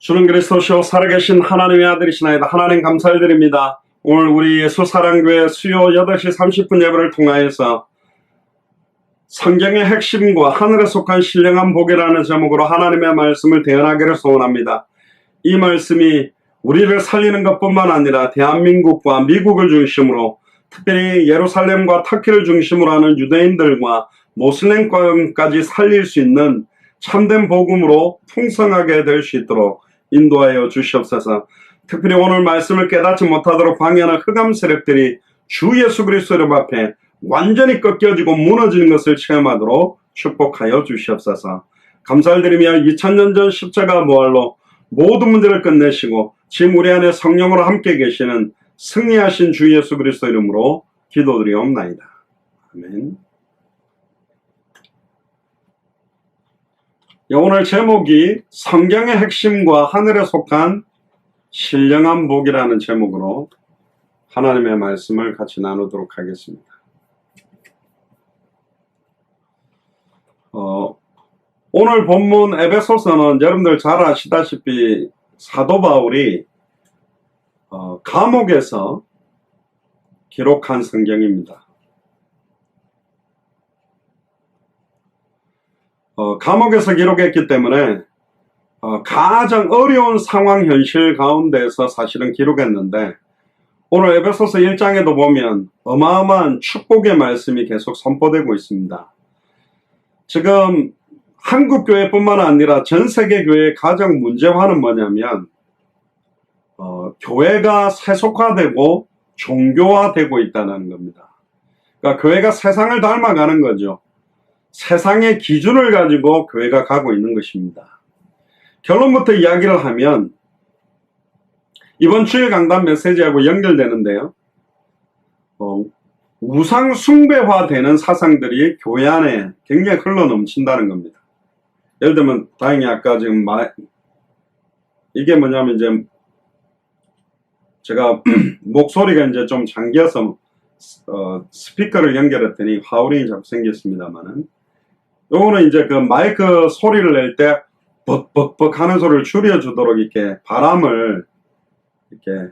주는 그리스도시요 살아계신 하나님의 아들이시나이다. 하나님 감사드립니다. 오늘 우리 예수사랑교회 수요 8시 30분 예배를 통하여서 성경의 핵심과 하늘에 속한 신령한 복이라는 제목으로 하나님의 말씀을 대언하기를 소원합니다. 이 말씀이 우리를 살리는 것뿐만 아니라 대한민국과 미국을 중심으로 특별히 예루살렘과 터키를 중심으로 하는 유대인들과 모슬렘까지 살릴 수 있는 참된 복음으로 풍성하게 될 수 있도록 인도하여 주시옵소서. 특별히 오늘 말씀을 깨닫지 못하도록 방해하는 흑암 세력들이 주 예수 그리스도 이름 앞에 완전히 꺾여지고 무너지는 것을 체험하도록 축복하여 주시옵소서. 감사를 드리며 2000년 전 십자가 부활로 모든 문제를 끝내시고 지금 우리 안에 성령으로 함께 계시는 승리하신 주 예수 그리스도 이름으로 기도드리옵나이다. 아멘. 오늘 제목이 성경의 핵심과 하늘에 속한 신령한 복이라는 제목으로 하나님의 말씀을 같이 나누도록 하겠습니다. 오늘 본문 에베소서는 여러분들 잘 아시다시피 사도 바울이 감옥에서 기록한 성경입니다. 감옥에서 기록했기 때문에 가장 어려운 상황 현실 가운데서 사실은 기록했는데 오늘 에베소서 1장에도 보면 어마어마한 축복의 말씀이 계속 선포되고 있습니다. 지금 한국 교회뿐만 아니라 전 세계 교회의 가장 문제화는 뭐냐면 교회가 세속화되고 종교화되고 있다는 겁니다. 그러니까 교회가 세상을 닮아가는 거죠. 세상의 기준을 가지고 교회가 가고 있는 것입니다. 결론부터 이야기를 하면 이번 주일 강단 메시지하고 연결되는데요. 우상 숭배화되는 사상들이 교회 안에 굉장히 흘러넘친다는 겁니다. 예를 들면 다행히 아까 지금 이게 뭐냐면 이제 제가 목소리가 이제 좀 잠겨서 스피커를 연결했더니 화울이 자꾸 생겼습니다만은 요거는 이제 그 마이크 소리를 낼 때 벅벅벅 하는 소리를 줄여주도록 이렇게 바람을 이렇게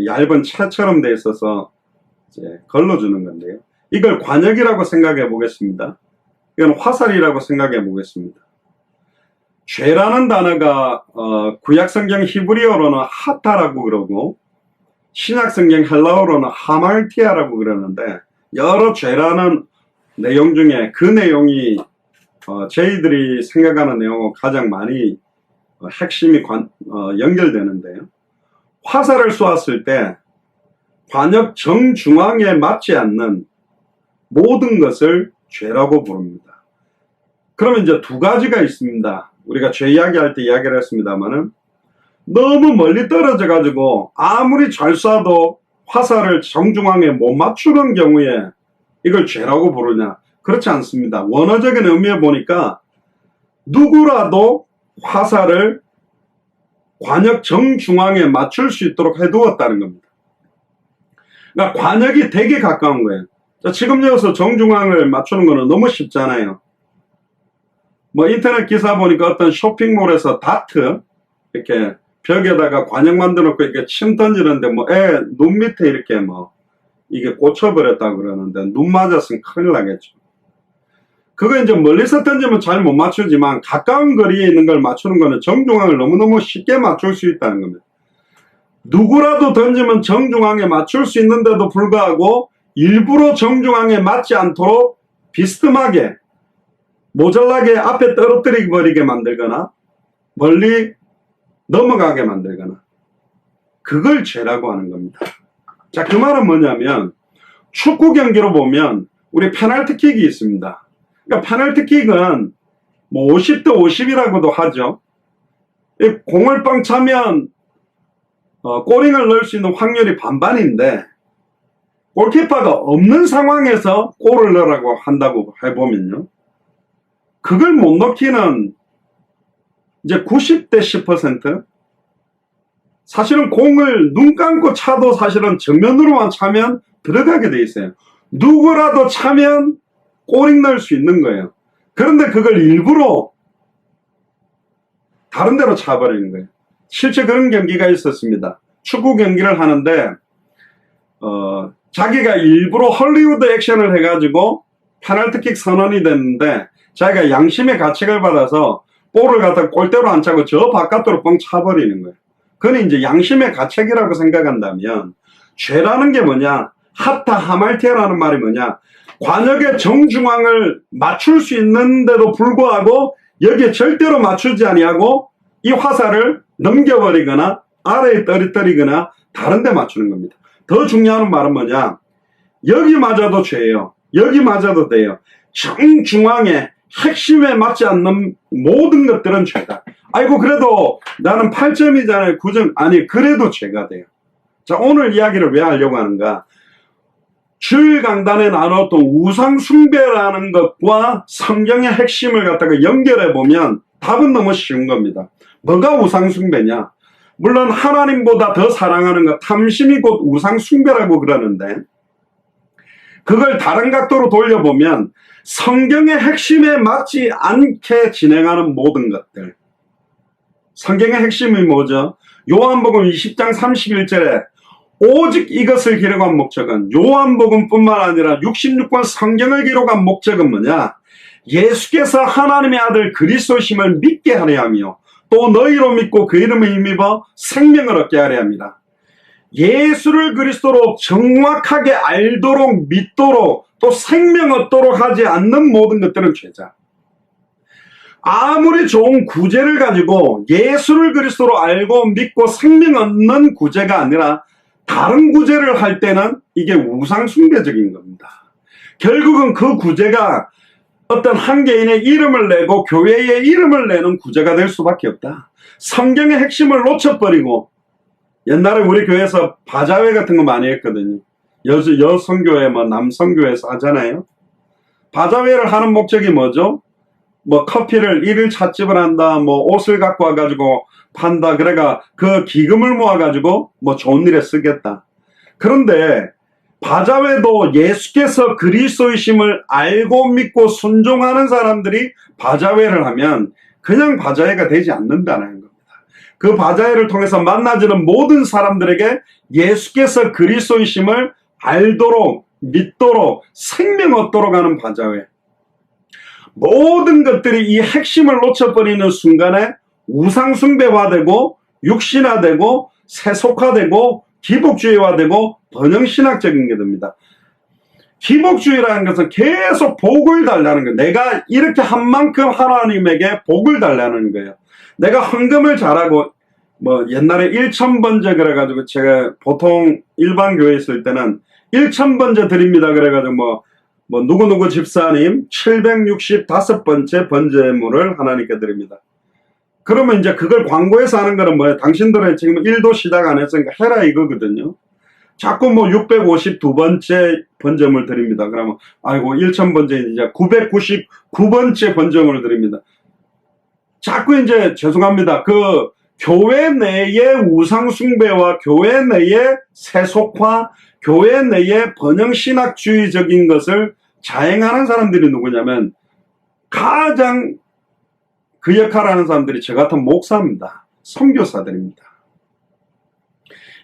얇은 채처럼 돼 있어서 이제 걸러주는 건데요. 이걸 관역이라고 생각해 보겠습니다. 이건 화살이라고 생각해 보겠습니다. 죄라는 단어가 구약성경 히브리어로는 하타라고 그러고 신약성경 헬라어로는 하말티아라고 그러는데 여러 죄라는 내용 중에 그 내용이 저희들이 생각하는 내용과 가장 많이 핵심이 연결되는데요. 화살을 쏘았을 때 관역 정중앙에 맞지 않는 모든 것을 죄라고 부릅니다. 그러면 이제 두 가지가 있습니다. 우리가 죄 이야기할 때 이야기를 했습니다만은 너무 멀리 떨어져 가지고 아무리 잘 쏴도 화살을 정중앙에 못 맞추는 경우에 이걸 죄라고 부르냐? 그렇지 않습니다. 원어적인 의미에 보니까 누구라도 화살을 관역 정중앙에 맞출 수 있도록 해두었다는 겁니다. 그러니까 관역이 되게 가까운 거예요. 지금 여기서 정중앙을 맞추는 거는 너무 쉽잖아요. 뭐 인터넷 기사 보니까 어떤 쇼핑몰에서 다트 이렇게 벽에다가 관역 만들어 놓고 이렇게 침 던지는데 뭐 눈 밑에 이렇게 뭐 이게 꽂혀버렸다고 그러는데 눈 맞았으면 큰일 나겠죠. 그거 이제 멀리서 던지면 잘 못 맞추지만 가까운 거리에 있는 걸 맞추는 거는 정중앙을 너무너무 쉽게 맞출 수 있다는 겁니다. 누구라도 던지면 정중앙에 맞출 수 있는데도 불구하고 일부러 정중앙에 맞지 않도록 비스듬하게 모자라게 앞에 떨어뜨려 버리게 만들거나 멀리 넘어가게 만들거나 그걸 죄라고 하는 겁니다. 자, 그 말은 뭐냐면 축구 경기로 보면 우리 페널티킥이 있습니다. 그러니까 페널티킥은 뭐 50대 50이라고도 하죠. 공을 빵 차면 골인을 넣을 수 있는 확률이 반반인데 골키퍼가 없는 상황에서 골을 넣으라고 한다고 해보면요. 그걸 못 넣기는 이제 90대 10%? 사실은 공을 눈 감고 차도 사실은 정면으로만 차면 들어가게 돼 있어요. 누구라도 차면 골을 넣을 수 있는 거예요. 그런데 그걸 일부러 다른 데로 차버리는 거예요. 실제 그런 경기가 있었습니다. 축구 경기를 하는데 자기가 일부러 헐리우드 액션을 해가지고 페널티킥 선언이 됐는데 자기가 양심의 가책을 받아서 볼을 갖다 골대로 안 차고 저 바깥으로 뻥 차버리는 거예요. 그건 이제 양심의 가책이라고 생각한다면 죄라는 게 뭐냐? 하타 하말티아라는 말이 뭐냐? 관역의 정중앙을 맞출 수 있는데도 불구하고 여기에 절대로 맞추지 아니하고 이 화살을 넘겨버리거나 아래에 떨어뜨리거나 다른 데 맞추는 겁니다. 더 중요한 말은 뭐냐? 여기 맞아도 죄예요. 여기 맞아도 돼요. 정중앙에 핵심에 맞지 않는 모든 것들은 죄다. 아이고 그래도 나는 8점이잖아요. 9점. 아니 그래도 죄가 돼요. 자, 오늘 이야기를 왜 하려고 하는가? 주일 강단에 나눴던 우상 숭배라는 것과 성경의 핵심을 갖다가 연결해 보면 답은 너무 쉬운 겁니다. 뭐가 우상 숭배냐? 물론 하나님보다 더 사랑하는 것, 탐심이 곧 우상 숭배라고 그러는데 그걸 다른 각도로 돌려보면 성경의 핵심에 맞지 않게 진행하는 모든 것들. 성경의 핵심이 뭐죠? 요한복음 20장 31절에 오직 이것을 기록한 목적은 요한복음뿐만 아니라 66권 성경을 기록한 목적은 뭐냐? 예수께서 하나님의 아들 그리스도심을 믿게 하려 하며 또 너희로 믿고 그 이름을 힘입어 생명을 얻게 하려 합니다. 예수를 그리스도로 정확하게 알도록 믿도록 또 생명 얻도록 하지 않는 모든 것들은 죄자. 아무리 좋은 구제를 가지고 예수를 그리스도로 알고 믿고 생명 얻는 구제가 아니라 다른 구제를 할 때는 이게 우상 숭배적인 겁니다. 결국은 그 구제가 어떤 한 개인의 이름을 내고 교회의 이름을 내는 구제가 될 수밖에 없다. 성경의 핵심을 놓쳐버리고 옛날에 우리 교회에서 바자회 같은 거 많이 했거든요. 여성교회 뭐 남성교회에서 하잖아요. 바자회를 하는 목적이 뭐죠? 뭐 커피를 일일 찻집을 한다, 뭐 옷을 갖고 와가지고 판다. 그래가 그 기금을 모아가지고 뭐 좋은 일에 쓰겠다. 그런데 바자회도 예수께서 그리스도이심을 알고 믿고 순종하는 사람들이 바자회를 하면 그냥 바자회가 되지 않는다는 겁니다. 그 바자회를 통해서 만나지는 모든 사람들에게 예수께서 그리스도이심을 알도록 믿도록 생명 얻도록 하는 바자회. 모든 것들이 이 핵심을 놓쳐버리는 순간에 우상숭배화되고 육신화되고 세속화되고 기복주의화되고 번영신학적인 게 됩니다. 기복주의라는 것은 계속 복을 달라는 거예요. 내가 이렇게 한 만큼 하나님에게 복을 달라는 거예요. 내가 헌금을 잘하고 뭐 옛날에 1000번째 그래가지고 제가 보통 일반 교회에 있을 때는 1000번째 드립니다 그래가지고 뭐 누구누구 집사님 765번째 번제물을 하나님께 드립니다. 그러면 이제 그걸 광고해서 하는 거는 뭐예요? 당신들은 지금 1도 시작 안 했으니까 해라 이거거든요. 자꾸 뭐 652번째 번제물 드립니다. 그러면 아이고 1000번째 이제 999번째 번제물을 드립니다. 자꾸 이제 죄송합니다. 그 교회 내의 우상숭배와 교회 내의 세속화, 교회 내의 번영신학주의적인 것을 자행하는 사람들이 누구냐면 가장 그 역할을 하는 사람들이 저 같은 목사입니다. 선교사들입니다.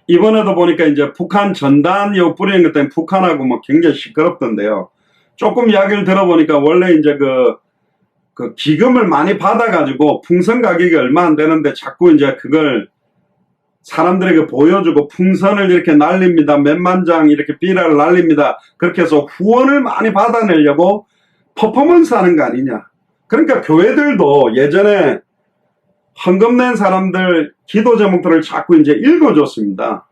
이번에도 보니까 이제 북한 전단 뿌리는 것 때문에 북한하고 뭐 굉장히 시끄럽던데요. 조금 이야기를 들어보니까 원래 이제 그 기금을 많이 받아가지고 풍선 가격이 얼마 안 되는데 자꾸 이제 그걸 사람들에게 보여주고 풍선을 이렇게 날립니다. 몇만 장 이렇게 비라를 날립니다. 그렇게 해서 후원을 많이 받아내려고 퍼포먼스 하는 거 아니냐. 그러니까 교회들도 예전에 헌금 낸 사람들 기도 제목들을 자꾸 이제 읽어줬습니다.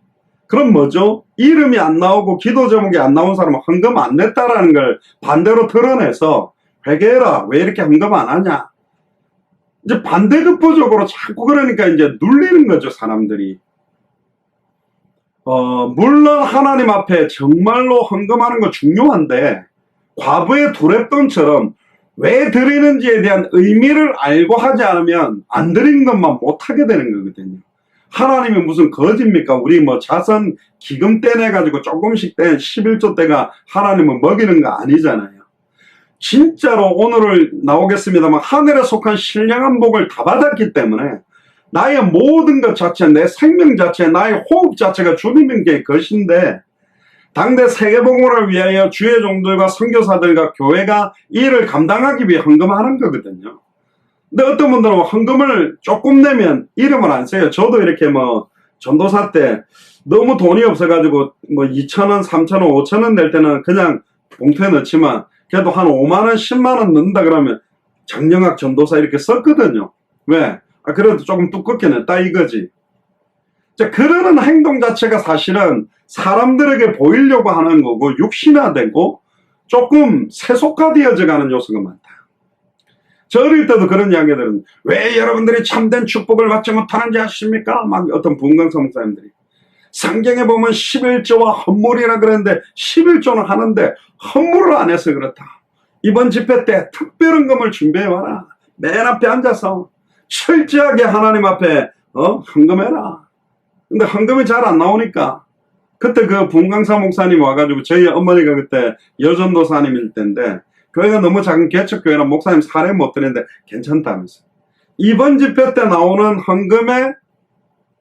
그럼 뭐죠? 이름이 안 나오고 기도 제목이 안 나온 사람은 헌금 안 냈다라는 걸 반대로 드러내서 회개해라. 왜 이렇게 헌금 안 하냐? 이제 반대급부적으로 자꾸 그러니까 이제 눌리는 거죠, 사람들이. 물론 하나님 앞에 정말로 헌금하는 거 중요한데 과부의 두랩돈처럼 왜 드리는지에 대한 의미를 알고 하지 않으면 안 드린 것만 못하게 되는 거거든요. 하나님이 무슨 거짓입니까? 우리 뭐 자선 기금 떼내가지고 조금씩 뗀 11조 때가 하나님을 먹이는 거 아니잖아요. 진짜로 오늘을 나오겠습니다만 하늘에 속한 신령한 복을 다 받았기 때문에 나의 모든 것 자체, 내 생명 자체, 나의 호흡 자체가 주님인 게 것인데 당대 세계복음을 위하여 주의 종들과 선교사들과 교회가 이 일을 감당하기 위해 헌금하는 거거든요. 근데 어떤 분들은 헌금을 조금 내면 이름을 안 써요. 저도 이렇게 뭐 전도사 때 너무 돈이 없어가지고 뭐 2,000원, 3,000원, 5,000원 낼 때는 그냥 봉투에 넣지만 그래도 한 5만원, 10만원 넣는다 그러면 장영학 전도사 이렇게 썼거든요. 왜? 그래도 조금 두껍게 냈다 이거지. 자, 그러는 행동 자체가 사실은 사람들에게 보이려고 하는 거고 육신화되고 조금 세속화되어져 가는 요소가 많다. 저 어릴 때도 그런 이야기 들은 왜 여러분들이 참된 축복을 받지 못하는지 아십니까? 막 어떤 분광사 목사님들이 성경에 보면 11조와 헌물이라 그랬는데 11조는 하는데 헌물을 안 해서 그렇다. 이번 집회 때 특별헌금을 준비해와라. 맨 앞에 앉아서 철저하게 하나님 앞에 헌금해라. 근데 헌금이 잘 안 나오니까 그때 그 분광사 목사님 와가지고 저희 어머니가 그때 여전도사님일 때인데 교회가 너무 작은 개척교회라 목사님 사례 못 드리는데 괜찮다면서 이번 집회 때 나오는 헌금의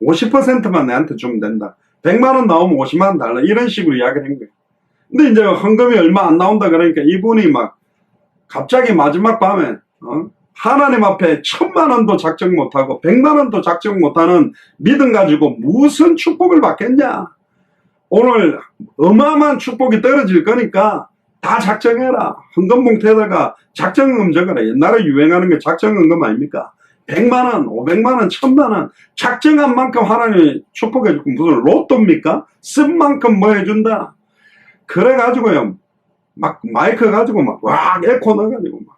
50%만 내한테 주면 된다. 100만원 나오면 50만원 달라. 이런 식으로 이야기를 한 거예요. 근데 이제 헌금이 얼마 안 나온다 그러니까 이분이 막 갑자기 마지막 밤에 하나님 앞에 1,000만원도 작정 못하고 100만원도 작정 못하는 믿음 가지고 무슨 축복을 받겠냐. 오늘 어마어마한 축복이 떨어질 거니까 다 작정해라. 헌금 봉투에다가 작정금 적어라. 옛날에 유행하는 게 작정금 아닙니까? 100만원, 500만원, 1,000만원 작정한 만큼 하나님이 축복해주고 무슨 로또입니까? 쓴 만큼 뭐 해준다. 그래가지고요 막 마이크 가지고 막 와 에코 넣어가지고 막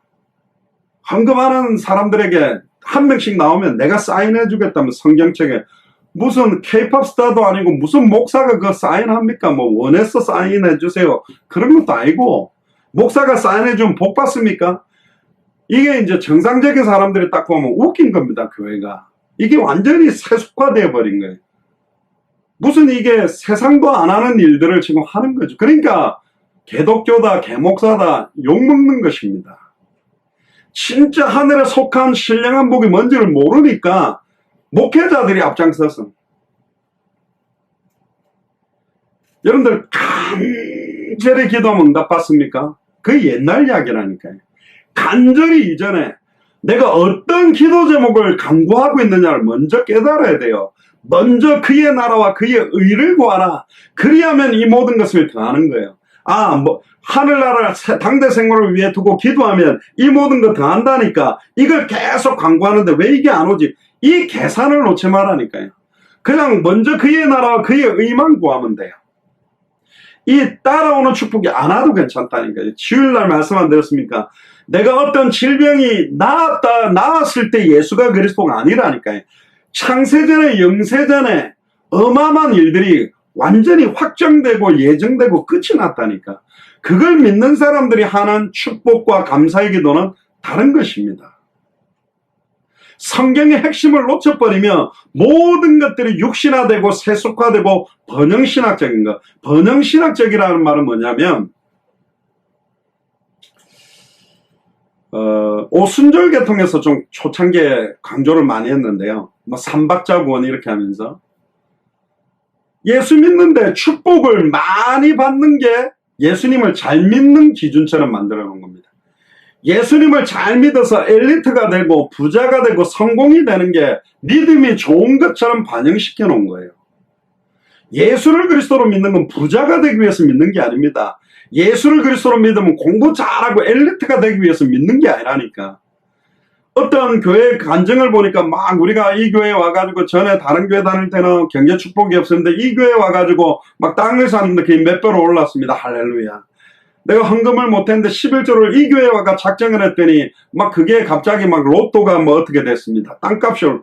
헌금하는 사람들에게 한 명씩 나오면 내가 사인해주겠다면 성경책에 무슨 케이팝 스타도 아니고 무슨 목사가 그 사인합니까? 뭐 원해서 사인해주세요. 그런 것도 아니고 목사가 사인해주면 복 받습니까? 이게 이제 정상적인 사람들이 딱 보면 웃긴 겁니다. 교회가. 이게 완전히 세속화되어 버린 거예요. 무슨 이게 세상도 안 하는 일들을 지금 하는 거죠. 그러니까 개독교다, 개목사다 욕먹는 것입니다. 진짜 하늘에 속한 신령한 복이 뭔지를 모르니까 목회자들이 앞장서서 여러분들 간절히 기도하면 응답받습니까? 그 옛날 이야기라니까요. 간절히 이전에 내가 어떤 기도 제목을 간구하고 있느냐를 먼저 깨달아야 돼요. 먼저 그의 나라와 그의 의를 구하라. 그리하면 이 모든 것을 더하는 거예요. 하늘나라 당대 생활을 위해 두고 기도하면 이 모든 거 더한다니까. 이걸 계속 간구하는데 왜 이게 안 오지? 이 계산을 놓지 말라니까요. 그냥 먼저 그의 나라와 그의 의만 구하면 돼요. 이 따라오는 축복이 안 와도 괜찮다니까요. 주일날 말씀 안 드렸습니까? 내가 어떤 질병이 나았을 때 예수가 그리스도가 아니라니까요. 창세전에 영세전에 어마어마한 일들이 완전히 확정되고 예정되고 끝이 났다니까. 그걸 믿는 사람들이 하는 축복과 감사의 기도는 다른 것입니다. 성경의 핵심을 놓쳐버리면 모든 것들이 육신화되고 세속화되고 번영신학적인 것. 번영신학적이라는 말은 뭐냐면 오순절 계통에서 좀 초창기에 강조를 많이 했는데요. 뭐 삼박자구원 이렇게 하면서 예수 믿는데 축복을 많이 받는 게 예수님을 잘 믿는 기준처럼 만들어 놓은 겁니다. 예수님을 잘 믿어서 엘리트가 되고 부자가 되고 성공이 되는 게 믿음이 좋은 것처럼 반영시켜 놓은 거예요. 예수를 그리스도로 믿는 건 부자가 되기 위해서 믿는 게 아닙니다. 예수를 그리스도로 믿으면 공부 잘하고 엘리트가 되기 위해서 믿는 게 아니라니까. 어떤 교회 간증을 보니까 막 우리가 이 교회에 와가지고 전에 다른 교회 다닐 때는 경제 축복이 없었는데 이 교회에 와가지고 막 땅을 샀는데 그게 몇 배로 올랐습니다. 할렐루야. 내가 헌금을 못했는데 11조를 이 교회에 와가 작정을 했더니 막 그게 갑자기 막 로또가 뭐 어떻게 됐습니다. 땅값을.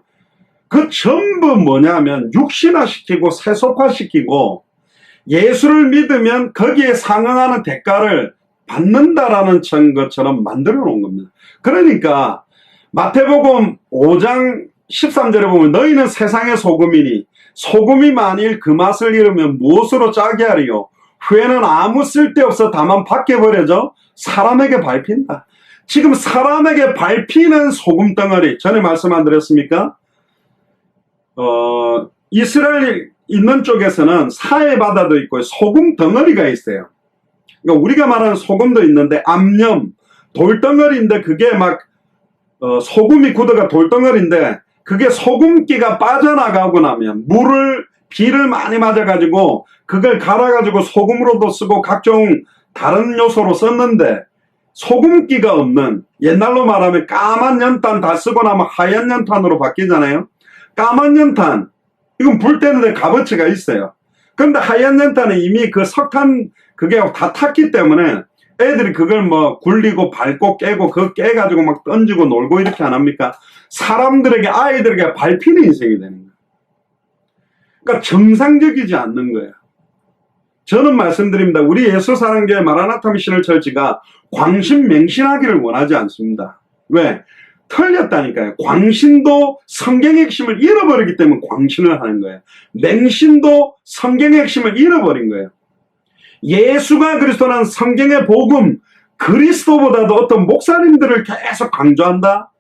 그 전부 뭐냐면 육신화시키고 세속화시키고 예수를 믿으면 거기에 상응하는 대가를 받는다라는 것처럼 만들어 놓은 겁니다. 그러니까 마태복음 5장 13절에 보면 너희는 세상의 소금이니 소금이 만일 그 맛을 잃으면 무엇으로 짜게 하리요? 후에는 아무 쓸데없어 다만 밖에 버려져 사람에게 밟힌다. 지금 사람에게 밟히는 소금 덩어리 전에 말씀 안 드렸습니까? 이스라엘 있는 쪽에서는 사해바다도 있고 소금 덩어리가 있어요. 그러니까 우리가 말하는 소금도 있는데 암염, 돌덩어리인데 그게 막 소금이 굳어가 돌덩어리인데 그게 소금기가 빠져나가고 나면 비를 많이 맞아가지고 그걸 갈아가지고 소금으로도 쓰고 각종 다른 요소로 썼는데 소금기가 없는, 옛날로 말하면 까만 연탄 다 쓰고 나면 하얀 연탄으로 바뀌잖아요. 까만 연탄, 이건 불 때는데 값어치가 있어요. 그런데 하얀 연탄은 이미 그 석탄 그게 다 탔기 때문에 애들이 그걸 뭐 굴리고 밟고 깨고 그거 깨가지고 막 던지고 놀고 이렇게 안 합니까? 사람들에게, 아이들에게 밟히는 인생이 되는 거예요. 그러니까 정상적이지 않는 거예요. 저는 말씀드립니다. 우리 예수사랑교회 마라나타 미션을 처치가 광신맹신하기를 원하지 않습니다. 왜? 틀렸다니까요. 광신도 성경의 핵심을 잃어버리기 때문에 광신을 하는 거예요. 맹신도 성경의 핵심을 잃어버린 거예요. 예수가 그리스도는 성경의 복음, 그리스도보다도 어떤 목사님들을 계속 강조한다.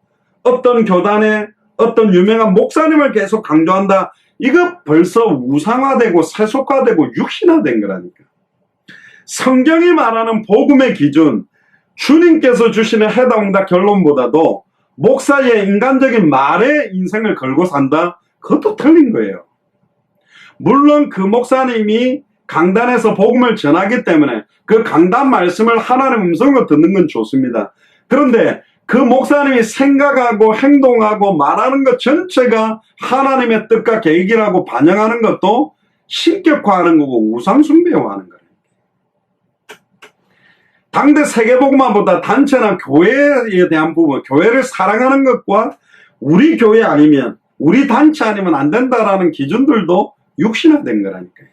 어떤 교단의 어떤 유명한 목사님을 계속 강조한다. 이거 벌써 우상화되고 세속화되고 육신화된 거라니까. 성경이 말하는 복음의 기준, 주님께서 주시는 해답응답 결론보다도 목사의 인간적인 말에 인생을 걸고 산다? 그것도 틀린 거예요. 물론 그 목사님이 강단에서 복음을 전하기 때문에 그 강단 말씀을 하나님 음성으로 듣는 건 좋습니다. 그런데 그 목사님이 생각하고 행동하고 말하는 것 전체가 하나님의 뜻과 계획이라고 반영하는 것도 신격화하는 거고 우상숭배화하는 거예요. 당대 세계복음화보다 단체나 교회에 대한 부분, 교회를 사랑하는 것과 우리 교회 아니면, 우리 단체 아니면 안 된다라는 기준들도 육신화된 거라니까요.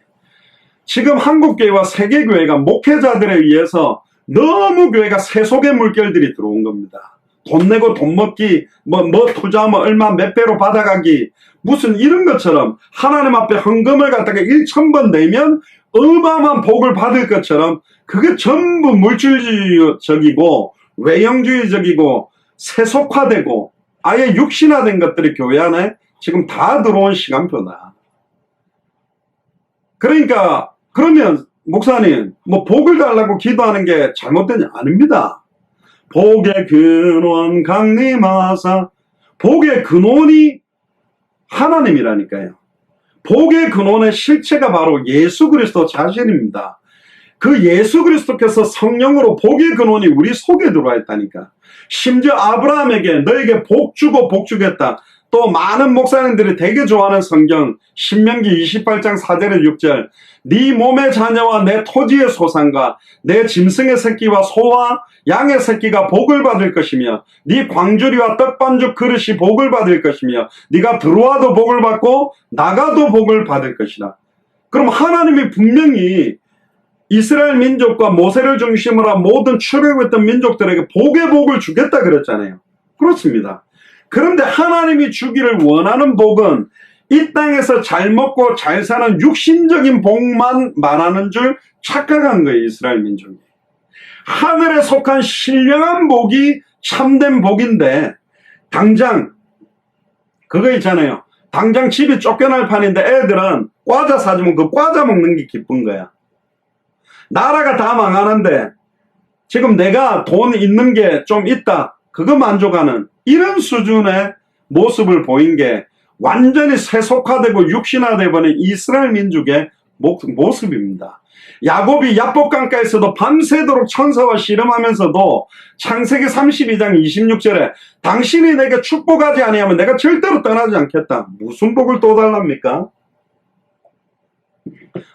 지금 한국교회와 세계교회가 목회자들에 의해서 너무 교회가 세속의 물결들이 들어온 겁니다. 돈 내고 돈 먹기, 뭐 투자하면 얼마 몇 배로 받아가기, 무슨 이런 것처럼 하나님 앞에 헌금을 갖다가 1,000번 내면 어마어마한 복을 받을 것처럼 그게 전부 물질적이고 외형주의적이고 세속화되고 아예 육신화된 것들이 교회 안에 지금 다 들어온 시간표다. 그러니까 그러면 목사님 뭐 복을 달라고 기도하는 게 잘못되냐? 아닙니다. 복의 근원 강림하사, 복의 근원이 하나님이라니까요. 복의 근원의 실체가 바로 예수 그리스도 자신입니다. 그 예수 그리스도께서 성령으로 복의 근원이 우리 속에 들어와 있다니까. 심지어 아브라함에게 너에게 복 주고 복 주겠다. 또 많은 목사님들이 되게 좋아하는 성경 신명기 28장 4절에 6절, 네 몸의 자녀와 내 토지의 소산과 내 짐승의 새끼와 소와 양의 새끼가 복을 받을 것이며 네 광주리와 떡반죽 그릇이 복을 받을 것이며 네가 들어와도 복을 받고 나가도 복을 받을 것이다. 그럼 하나님이 분명히 이스라엘 민족과 모세를 중심으로 한 모든 출애굽했던 민족들에게 복의 복을 주겠다 그랬잖아요. 그렇습니다. 그런데 하나님이 주기를 원하는 복은 이 땅에서 잘 먹고 잘 사는 육신적인 복만 말하는 줄 착각한 거예요. 이스라엘 민족이. 하늘에 속한 신령한 복이 참된 복인데 당장 그거 있잖아요. 당장 집이 쫓겨날 판인데 애들은 과자 사주면 그 과자 먹는 게 기쁜 거야. 나라가 다 망하는데 지금 내가 돈 있는 게 좀 있다. 그거 만족하는 이런 수준의 모습을 보인 게 완전히 세속화되고 육신화되어 버린 이스라엘 민족의 모습입니다. 야곱이 야복강가에서도 밤새도록 천사와 씨름하면서도 창세기 32장 26절에 당신이 내게 축복하지 아니하면 내가 절대로 떠나지 않겠다. 무슨 복을 또 달랍니까?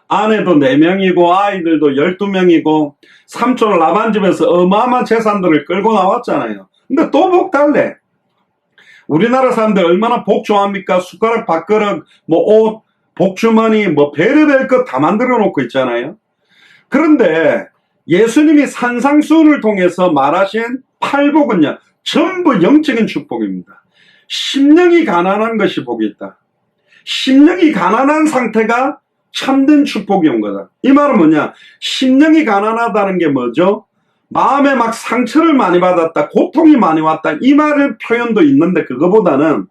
아내도 4명이고 아이들도 12명이고 삼촌 라반 집에서 어마어마한 재산들을 끌고 나왔잖아요. 근데 또 복 달래. 우리나라 사람들 얼마나 복 좋아합니까? 숟가락, 밥그릇, 뭐 옷, 복주머니, 뭐 별의별 것 다 만들어 놓고 있잖아요. 그런데 예수님이 산상수훈을 통해서 말하신 8복은요, 전부 영적인 축복입니다. 심령이 가난한 것이 복이 있다. 심령이 가난한 상태가 참된 축복이 온 거다. 이 말은 뭐냐? 심령이 가난하다는 게 뭐죠? 마음에 막 상처를 많이 받았다, 고통이 많이 왔다, 이 말의 표현도 있는데 그거보다는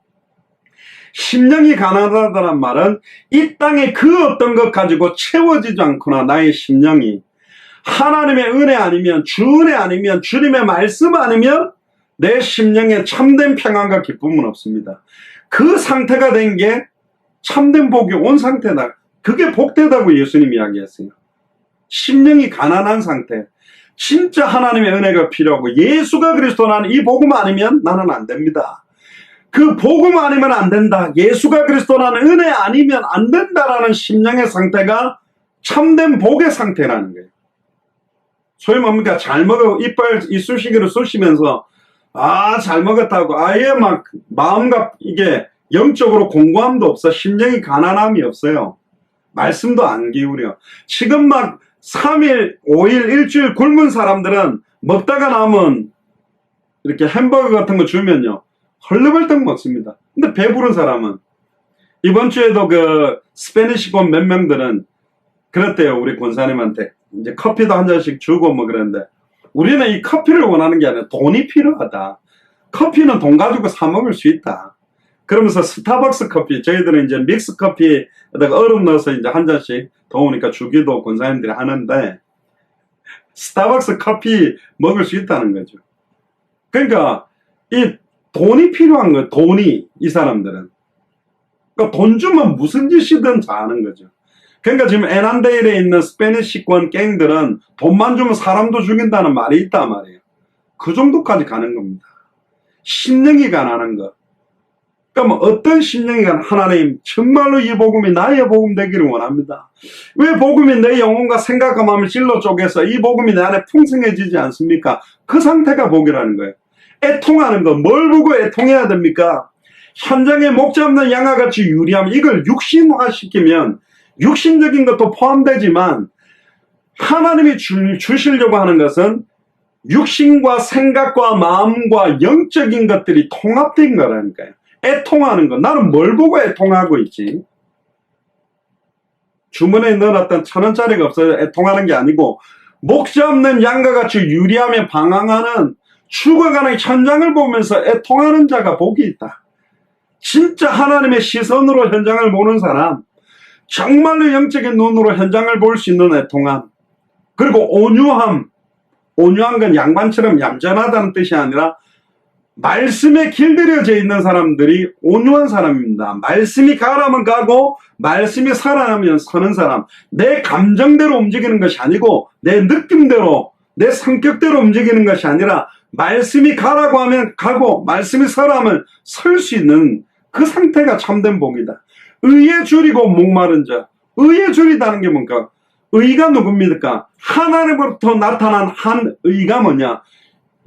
심령이 가난하다는 말은 이 땅에 그 어떤 것 가지고 채워지지 않거나 나의 심령이 하나님의 은혜 아니면 주 은혜 아니면 주님의 말씀 아니면 내 심령에 참된 평안과 기쁨은 없습니다. 그 상태가 된 게 참된 복이 온 상태다. 그게 복되다고 예수님이 이야기했어요. 심령이 가난한 상태. 진짜 하나님의 은혜가 필요하고 예수가 그리스도라는 이 복음 아니면 나는 안 됩니다. 그 복음 아니면 안 된다. 예수가 그리스도라는 은혜 아니면 안 된다라는 심령의 상태가 참된 복의 상태라는 거예요. 소위 뭡니까? 잘 먹어 이빨 이쑤시개로 쑤시면서 잘 먹었다고 아예 막 마음과 이게 영적으로 공고함도 없어. 심령이 가난함이 없어요. 말씀도 안 기울여. 지금 막 3일, 5일, 일주일 굶은 사람들은 먹다가 남은 이렇게 햄버거 같은 거 주면요. 헐레벌떡 먹습니다. 근데 배부른 사람은 이번 주에도 그 스페니시권 몇 명들은 그랬대요. 우리 권사님한테 이제 커피도 한 잔씩 주고 뭐 그랬는데 우리는 이 커피를 원하는 게 아니라 돈이 필요하다. 커피는 돈 가지고 사 먹을 수 있다. 그러면서 스타벅스 커피, 저희들은 이제 믹스 커피에다가 얼음 넣어서 이제 한 잔씩 더우니까 주기도 권사님들이 하는데 스타벅스 커피 먹을 수 있다는 거죠. 그러니까 이 돈이 필요한 거예요. 돈이 이 사람들은. 그러니까 돈 주면 무슨 짓이든 다 하는 거죠. 그러니까 지금 에난데일에 있는 스페니시권 갱들은 돈만 주면 사람도 죽인다는 말이 있단 말이에요. 그 정도까지 가는 겁니다. 심령이 가난한 것. 그러면 어떤 심령이 가난 하나님 정말로 이 복음이 나의 복음 되기를 원합니다. 왜 복음이 내 영혼과 생각과 마음을 찔러 쪼개서 이 복음이 내 안에 풍성해지지 않습니까? 그 상태가 복이라는 거예요. 애통하는 거. 뭘 보고 애통해야 됩니까? 현장에 목 잡는 양과 같이 유리함. 이걸 육신화시키면 육신적인 것도 포함되지만 하나님이 주시려고 하는 것은 육신과 생각과 마음과 영적인 것들이 통합된 거라니까요. 애통하는 거. 나는 뭘 보고 애통하고 있지? 주머니에 넣어놨던 1,000원짜리가 없어서 애통하는 게 아니고 목 잡는 양과 같이 유리함에 방황하는 죽어가는 현장을 보면서 애통하는 자가 복이 있다. 진짜 하나님의 시선으로 현장을 보는 사람, 정말로 영적인 눈으로 현장을 볼 수 있는 애통함, 그리고 온유함. 온유한 건 양반처럼 얌전하다는 뜻이 아니라 말씀에 길들여져 있는 사람들이 온유한 사람입니다. 말씀이 가라면 가고 말씀이 살아나면 서는 사람. 내 감정대로 움직이는 것이 아니고 내 느낌대로 내 성격대로 움직이는 것이 아니라 말씀이 가라고 하면 가고 말씀이 서라면 설 수 있는 그 상태가 참된 복이다. 의에 줄이고 목마른 자. 의에 줄이다는 게 뭔가? 의가 누굽니까? 하나님으로부터 나타난 한 의가 뭐냐?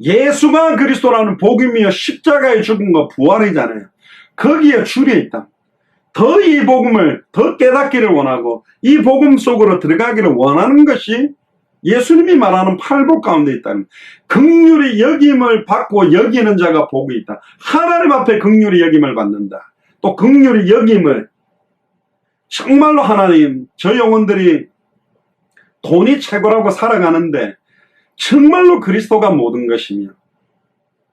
예수가 그리스도라는 복음이여 십자가에 죽은 거 부활이잖아요. 거기에 줄여 있다. 더 이 복음을 더 깨닫기를 원하고 이 복음 속으로 들어가기를 원하는 것이 예수님이 말하는 팔복 가운데 있다는, 긍휼히 여김을 받고 여기는 자가 복이 있다. 하나님 앞에 긍휼히 여김을 받는다. 또 긍휼히 여김을, 정말로 하나님, 저 영혼들이 돈이 최고라고 살아가는데 정말로 그리스도가 모든 것이며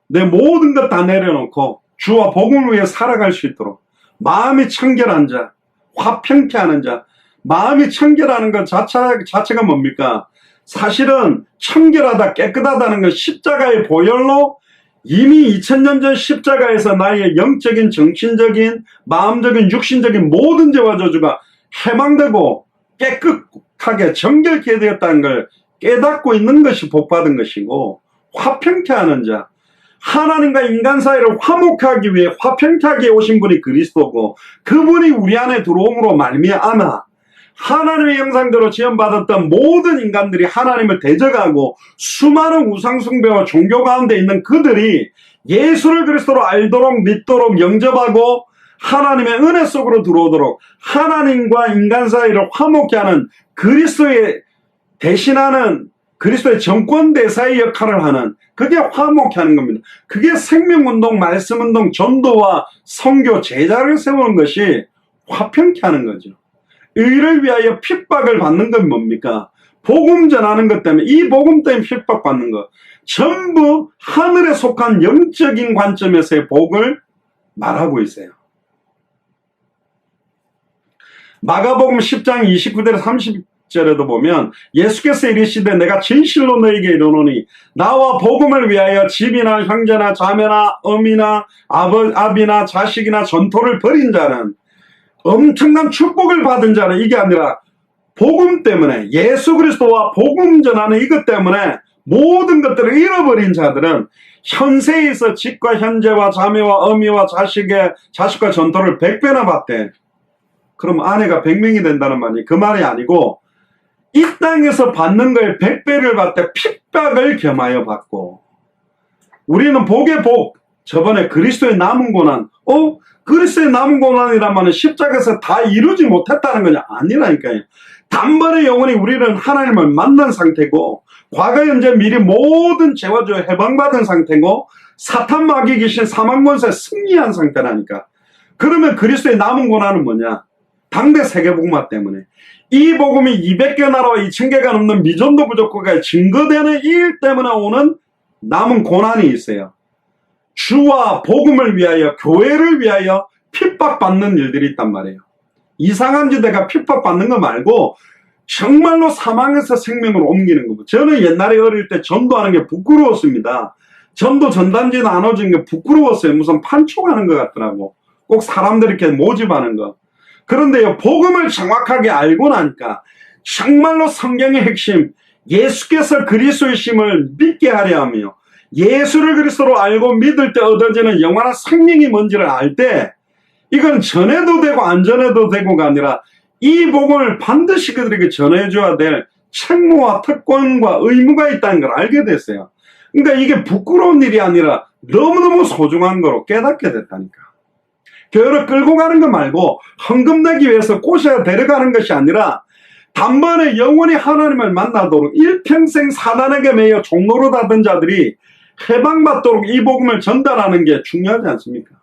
내 모든 것 다 내려놓고 주와 복음을 위해 살아갈 수 있도록 마음이 청결한 자, 화평케 하는 자. 마음이 청결하는 것 자체가 뭡니까? 사실은 청결하다, 깨끗하다는 건 십자가의 보혈로 이미 2000년 전 십자가에서 나의 영적인, 정신적인, 마음적인, 육신적인 모든 죄와 저주가 해방되고 깨끗하게 정결케 되었다는 걸 깨닫고 있는 것이 복받은 것이고, 화평케 하는 자, 하나님과 인간 사이를 화목하기 위해 화평케 하게 오신 분이 그리스도고, 그분이 우리 안에 들어옴으로 말미암아 하나님의 형상대로 지음받았던 모든 인간들이 하나님을 대적하고 수많은 우상숭배와 종교 가운데 있는 그들이 예수를 그리스도로 알도록 믿도록 영접하고 하나님의 은혜 속으로 들어오도록 하나님과 인간 사이를 화목케 하는 그리스도의 대신하는 그리스도의 정권대사의 역할을 하는, 그게 화목케 하는 겁니다. 그게 생명운동, 말씀운동, 전도와 선교, 제자를 세우는 것이 화평케 하는 거죠. 의를 위하여 핍박을 받는 건 뭡니까? 복음 전하는 것 때문에, 이 복음 때문에 핍박받는 것, 전부 하늘에 속한 영적인 관점에서의 복을 말하고 있어요. 마가복음 10장 29절에 30절에도 보면 예수께서 이르시되 내가 진실로 너에게 이르노니 나와 복음을 위하여 집이나 형제나 자매나 어미나 아비나 자식이나 전토를 벌인 자는 엄청난 축복을 받은 자는 이게 아니라 복음 때문에 예수 그리스도와 복음 전하는 이것 때문에 모든 것들을 잃어버린 자들은 현세에서 집과 형제와 자매와 어미와 자식과 전토를 100배나 받대. 그럼 아내가 100명이 된다는 말이 그 말이 아니고 이 땅에서 받는 거에 100배를 받되 핍박을 겸하여 받고 우리는 복의 복, 저번에 그리스도의 남은 고난, 그리스도의 남은 고난이란 말은 십자가에서 다 이루지 못했다는 거냐? 아니라니까요. 단번에 영원히 우리는 하나님을 만난 상태고 과거 현재 미리 모든 죄와 죄 해방받은 상태고 사탄 마귀 귀신 사망 권세 승리한 상태라니까. 그러면 그리스도의 남은 고난은 뭐냐? 당대 세계복음화 때문에 이 복음이 200개 나라와 2000개가 넘는 미전도 부족국가에 증거되는 일 때문에 오는 남은 고난이 있어요. 주와 복음을 위하여 교회를 위하여 핍박받는 일들이 있단 말이에요. 이상한 지대가 핍박받는 거 말고 정말로 사망에서 생명으로 옮기는 거고. 저는 옛날에 어릴 때 전도하는 게 부끄러웠습니다. 전도 전단지 나눠진 게 부끄러웠어요. 무슨 판촉하는 것 같더라고. 꼭 사람들 이렇게 모집하는 거. 그런데요, 복음을 정확하게 알고 나니까 정말로 성경의 핵심, 예수께서 그리스도이심을 믿게 하려 하며 예수를 그리스도로 알고 믿을 때 얻어지는 영원한 생명이 뭔지를 알 때 이건 전해도 되고 안 전해도 되고가 아니라 이 복음을 반드시 그들에게 전해줘야 될 책무와 특권과 의무가 있다는 걸 알게 됐어요. 그러니까 이게 부끄러운 일이 아니라 너무너무 소중한 거로 깨닫게 됐다니까. 교회를 끌고 가는 거 말고 헌금 내기 위해서 꼬셔야 데려가는 것이 아니라 단번에 영원히 하나님을 만나도록 일평생 사단에게 매여 종로로 닫은 자들이 해방받도록 이 복음을 전달하는 게 중요하지 않습니까?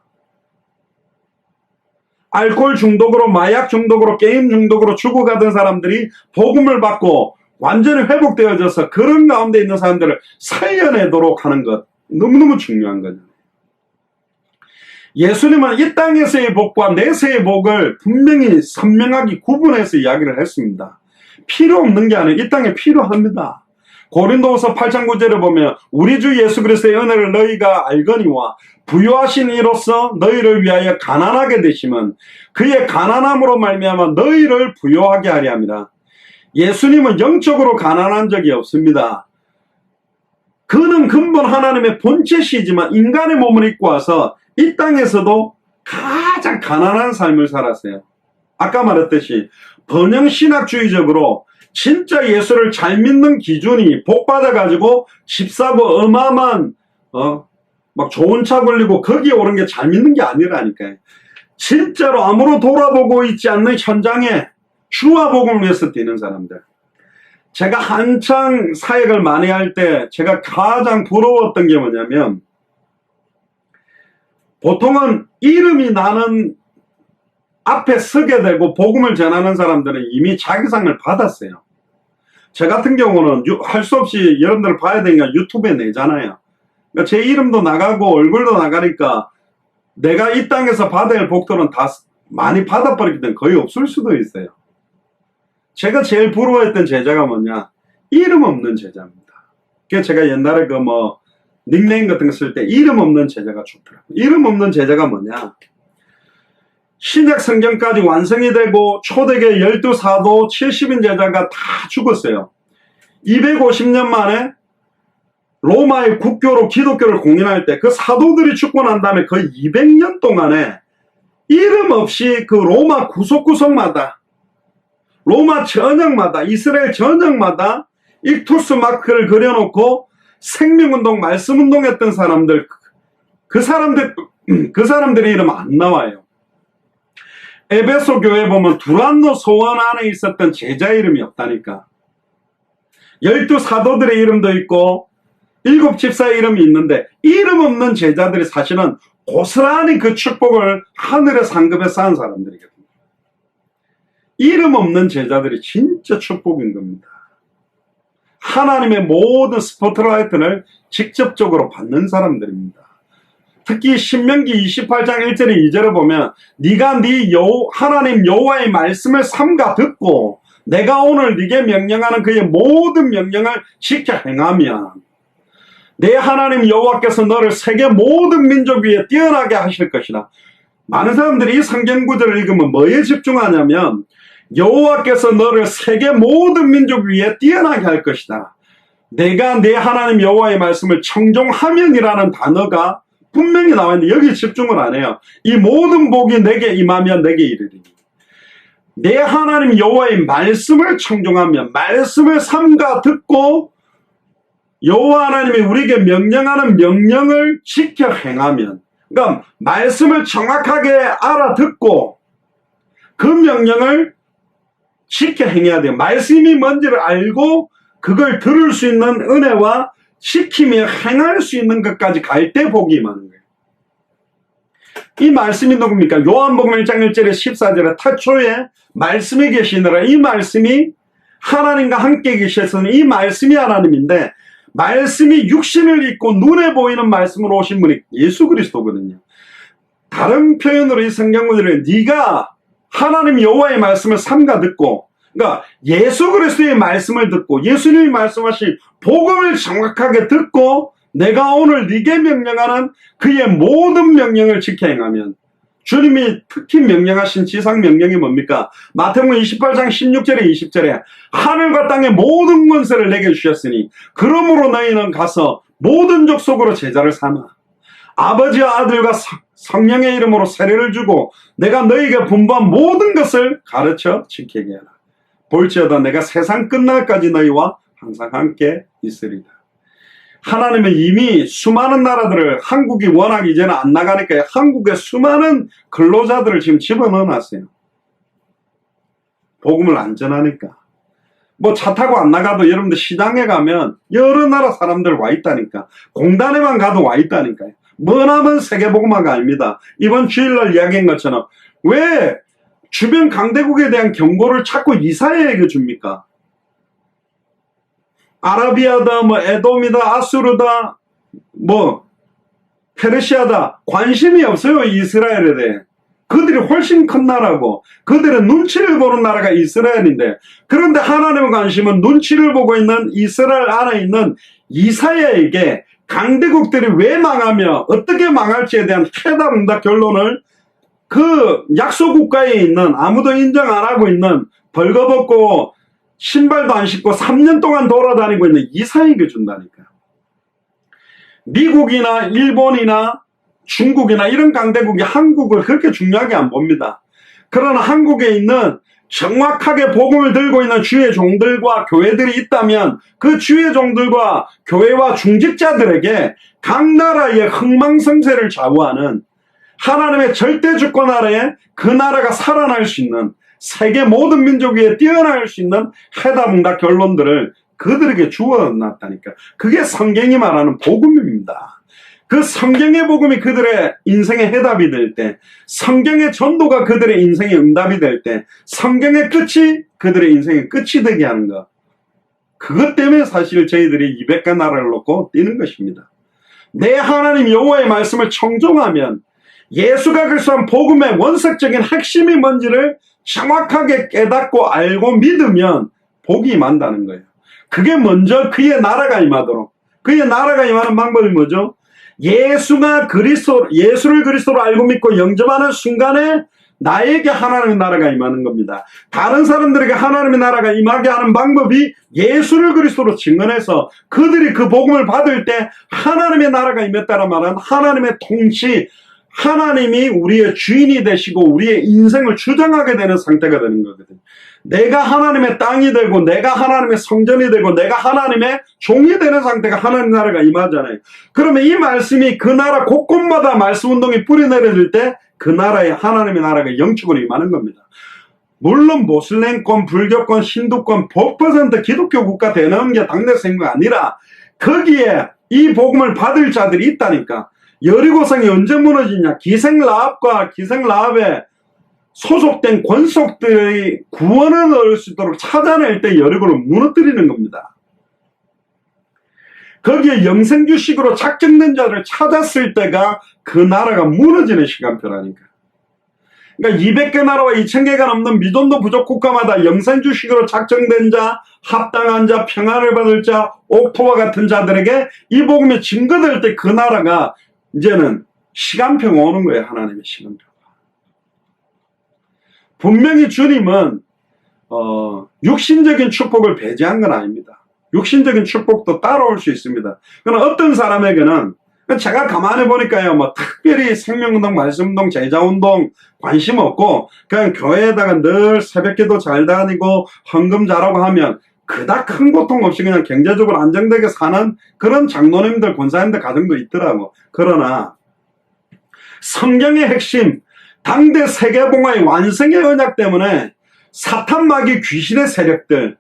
알코올 중독으로 마약 중독으로 게임 중독으로 죽어가던 사람들이 복음을 받고 완전히 회복되어져서 그런 가운데 있는 사람들을 살려내도록 하는 것 너무너무 중요한 거죠. 예수님은 이 땅에서의 복과 내세의 복을 분명히 선명하게 구분해서 이야기를 했습니다. 필요 없는 게 아니라 이 땅에 필요합니다. 고린도후서 8장 9절에 보면 우리 주 예수 그리스도의 은혜를 너희가 알거니와 부요하신 이로써 너희를 위하여 가난하게 되심은 그의 가난함으로 말미암아 너희를 부요하게 하려 함이라. 예수님은 영적으로 가난한 적이 없습니다. 그는 근본 하나님의 본체시지만 인간의 몸을 입고 와서 이 땅에서도 가장 가난한 삶을 살았어요. 아까 말했듯이 번영신학주의적으로 진짜 예수를 잘 믿는 기준이 복 받아가지고 집 사고 어마어마한 막 좋은 차 걸리고 거기에 오른 게 잘 믿는 게 아니라니까요. 진짜로 아무로 돌아보고 있지 않는 현장에 주와 복음을 위해서 뛰는 사람들. 제가 한창 사역을 많이 할 때 제가 가장 부러웠던 게 뭐냐면 보통은 이름이 나는 앞에 서게 되고 복음을 전하는 사람들은 이미 자기상을 받았어요. 저 같은 경우는 할 수 없이 여러분들 봐야 되니까 유튜브에 내잖아요. 그러니까 제 이름도 나가고 얼굴도 나가니까 내가 이 땅에서 받아야 할 복들은 다 많이 받아버리기 때문에 거의 없을 수도 있어요. 제가 제일 부러워했던 제자가 뭐냐? 이름 없는 제자입니다. 그래서 제가 옛날에 닉네임 같은 거 쓸 때 이름 없는 제자가 좋더라고요. 이름 없는 제자가 뭐냐? 신약 성경까지 완성이 되고 초대교회 12사도 70인 제자가 다 죽었어요. 250년 만에 로마의 국교로 기독교를 공인할 때 그 사도들이 죽고 난 다음에 거의 200년 동안에 이름 없이 그 로마 구석구석마다 로마 전역마다 이스라엘 전역마다 익투스 마크를 그려놓고 생명운동 말씀운동 했던 사람들 그 사람들의 이름 안 나와요. 에베소 교회 보면 두란노 소원 안에 있었던 제자 이름이 없다니까. 12사도들의 이름도 있고 7 집사의 이름이 있는데 이름 없는 제자들이 사실은 고스란히 그 축복을 하늘의 상급에 쌓은 사람들이거든요. 이름 없는 제자들이 진짜 축복인 겁니다. 하나님의 모든 스포트라이트를 직접적으로 받는 사람들입니다. 특히 신명기 28장 1절에 2절을 보면 네가 네 하나님 여호와의 말씀을 삼가 듣고 내가 오늘 네게 명령하는 그의 모든 명령을 지켜 행하면 내 하나님 여호와께서 너를 세계 모든 민족 위에 뛰어나게 하실 것이다. 많은 사람들이 이 성경 구절을 읽으면 뭐에 집중하냐면 여호와께서 너를 세계 모든 민족 위에 뛰어나게 할 것이다. 내가 내 하나님 여호와의 말씀을 청종하면이라는 단어가 분명히 나와 있는데 여기 집중을 안 해요. 이 모든 복이 내게 임하면 내게 이르리니 내 하나님 여호와의 말씀을 청종하면 말씀을 삼가 듣고 여호와 하나님이 우리에게 명령하는 명령을 지켜 행하면 그러니까 말씀을 정확하게 알아듣고 그 명령을 지켜 행해야 돼요. 말씀이 뭔지를 알고 그걸 들을 수 있는 은혜와 지키며 행할 수 있는 것까지 갈 때 복이 임하는 거예요. 이 말씀이 누굽니까? 요한복음 1장 1절에 14절에 태초에 말씀이 계시느라 이 말씀이 하나님과 함께 계셨으니 이 말씀이 하나님인데 말씀이 육신을 입고 눈에 보이는 말씀으로 오신 분이 예수 그리스도거든요. 다른 표현으로 이 성경구절에 네가 하나님 여호와의 말씀을 삼가 듣고 그러니까 예수 그리스도의 말씀을 듣고 예수님이 말씀하신 복음을 정확하게 듣고 내가 오늘 네게 명령하는 그의 모든 명령을 지켜 행하면 주님이 특히 명령하신 지상 명령이 뭡니까? 마태복음 28장 16절에 20절에 하늘과 땅의 모든 권세를 내게 주셨으니 그러므로 너희는 가서 모든 족속으로 제자를 삼아 아버지와 아들과 성령의 이름으로 세례를 주고 내가 너희에게 분부한 모든 것을 가르쳐 지키게 하라. 볼지어다 내가 세상 끝날까지 너희와 항상 함께 있으리라. 하나님은 이미 수많은 나라들을 한국이 워낙 이제는 안 나가니까 한국에 수많은 근로자들을 지금 집어넣어 놨어요. 복음을 안 전하니까. 뭐 차 타고 안 나가도 여러분들 시장에 가면 여러 나라 사람들 와 있다니까. 공단에만 가도 와 있다니까요. 머나먼 세계복음화가 아닙니다. 이번 주일날 이야기한 것처럼 왜 주변 강대국에 대한 경고를 자꾸 이사야에게 줍니까? 아라비아다, 뭐 에돔이다, 아수르다, 뭐 페르시아다 관심이 없어요. 이스라엘에 대해. 그들이 훨씬 큰 나라고 그들은 눈치를 보는 나라가 이스라엘인데 그런데 하나님의 관심은 눈치를 보고 있는 이스라엘 안에 있는 이사야에게 강대국들이 왜 망하며 어떻게 망할지에 대한 해답응답 결론을 그 약소국가에 있는 아무도 인정 안 하고 있는 벌거벗고 신발도 안 신고 3년 동안 돌아다니고 있는 이사야에게 준다니까요. 미국이나 일본이나 중국이나 이런 강대국이 한국을 그렇게 중요하게 안 봅니다. 그러나 한국에 있는 정확하게 복음을 들고 있는 주의 종들과 교회들이 있다면 그 주의 종들과 교회와 중직자들에게 각 나라의 흥망성쇠를 좌우하는 하나님의 절대 주권 아래에 그 나라가 살아날 수 있는 세계 모든 민족 위에 뛰어날 수 있는 해답응답 결론들을 그들에게 주어놨다니까. 그게 성경이 말하는 복음입니다. 그 성경의 복음이 그들의 인생의 해답이 될 때, 성경의 전도가 그들의 인생의 응답이 될 때, 성경의 끝이 그들의 인생의 끝이 되게 하는 것. 그것 때문에 사실 저희들이 200가 나라를 놓고 뛰는 것입니다. 내 하나님 여호와의 말씀을 청종하면 예수가 그리스도한 복음의 원색적인 핵심이 뭔지를 정확하게 깨닫고 알고 믿으면 복이 임한다는 거예요. 그게 먼저 그의 나라가 임하도록. 그의 나라가 임하는 방법이 뭐죠? 예수를 그리스도로 알고 믿고 영접하는 순간에 나에게 하나님의 나라가 임하는 겁니다. 다른 사람들에게 하나님의 나라가 임하게 하는 방법이 예수를 그리스도로 증언해서 그들이 그 복음을 받을 때 하나님의 나라가 임했다는 말은 하나님의 통치, 하나님이 우리의 주인이 되시고 우리의 인생을 주장하게 되는 상태가 되는 거거든요. 내가 하나님의 땅이 되고 내가 하나님의 성전이 되고 내가 하나님의 종이 되는 상태가 하나님 나라가 임하잖아요. 그러면 이 말씀이 그 나라 곳곳마다 말씀 운동이 뿌리 내려질 때 그 나라에 하나님의 나라가 영축으로 임하는 겁니다. 물론 모슬렘권, 불교권, 힌두권 100% 기독교 국가 되는 게 당내 생각 아니라 거기에 이 복음을 받을 자들이 있다니까. 여리고성이 언제 무너지냐? 기생라합과 기생라합에 소속된 권속들의 구원을 얻을 수 있도록 찾아낼 때 여리고를 무너뜨리는 겁니다. 거기에 영생주식으로 작정된 자를 찾았을 때가 그 나라가 무너지는 시간표라니까. 그러니까 200개 나라와 2000개가 넘는 미돈도 부족 국가마다 영생주식으로 작정된 자, 합당한 자, 평안을 받을 자, 옥토와 같은 자들에게 이 복음이 증거될 때 그 나라가 이제는 시간표가 오는 거예요. 하나님의 시간표가. 분명히 주님은 육신적인 축복을 배제한 건 아닙니다. 육신적인 축복도 따라올 수 있습니다. 그러나 어떤 사람에게는 제가 가만히 보니까요, 뭐 특별히 생명운동, 말씀운동, 제자운동 관심 없고 그냥 교회에다가 늘 새벽기도 잘 다니고 헌금 잘하고 하면 그닥 큰 고통 없이 그냥 경제적으로 안정되게 사는 그런 장로님들, 권사님들 가정도 있더라고. 그러나 성경의 핵심, 당대 세계봉화의 완성의 언약 때문에 사탄, 마귀, 귀신의 세력들,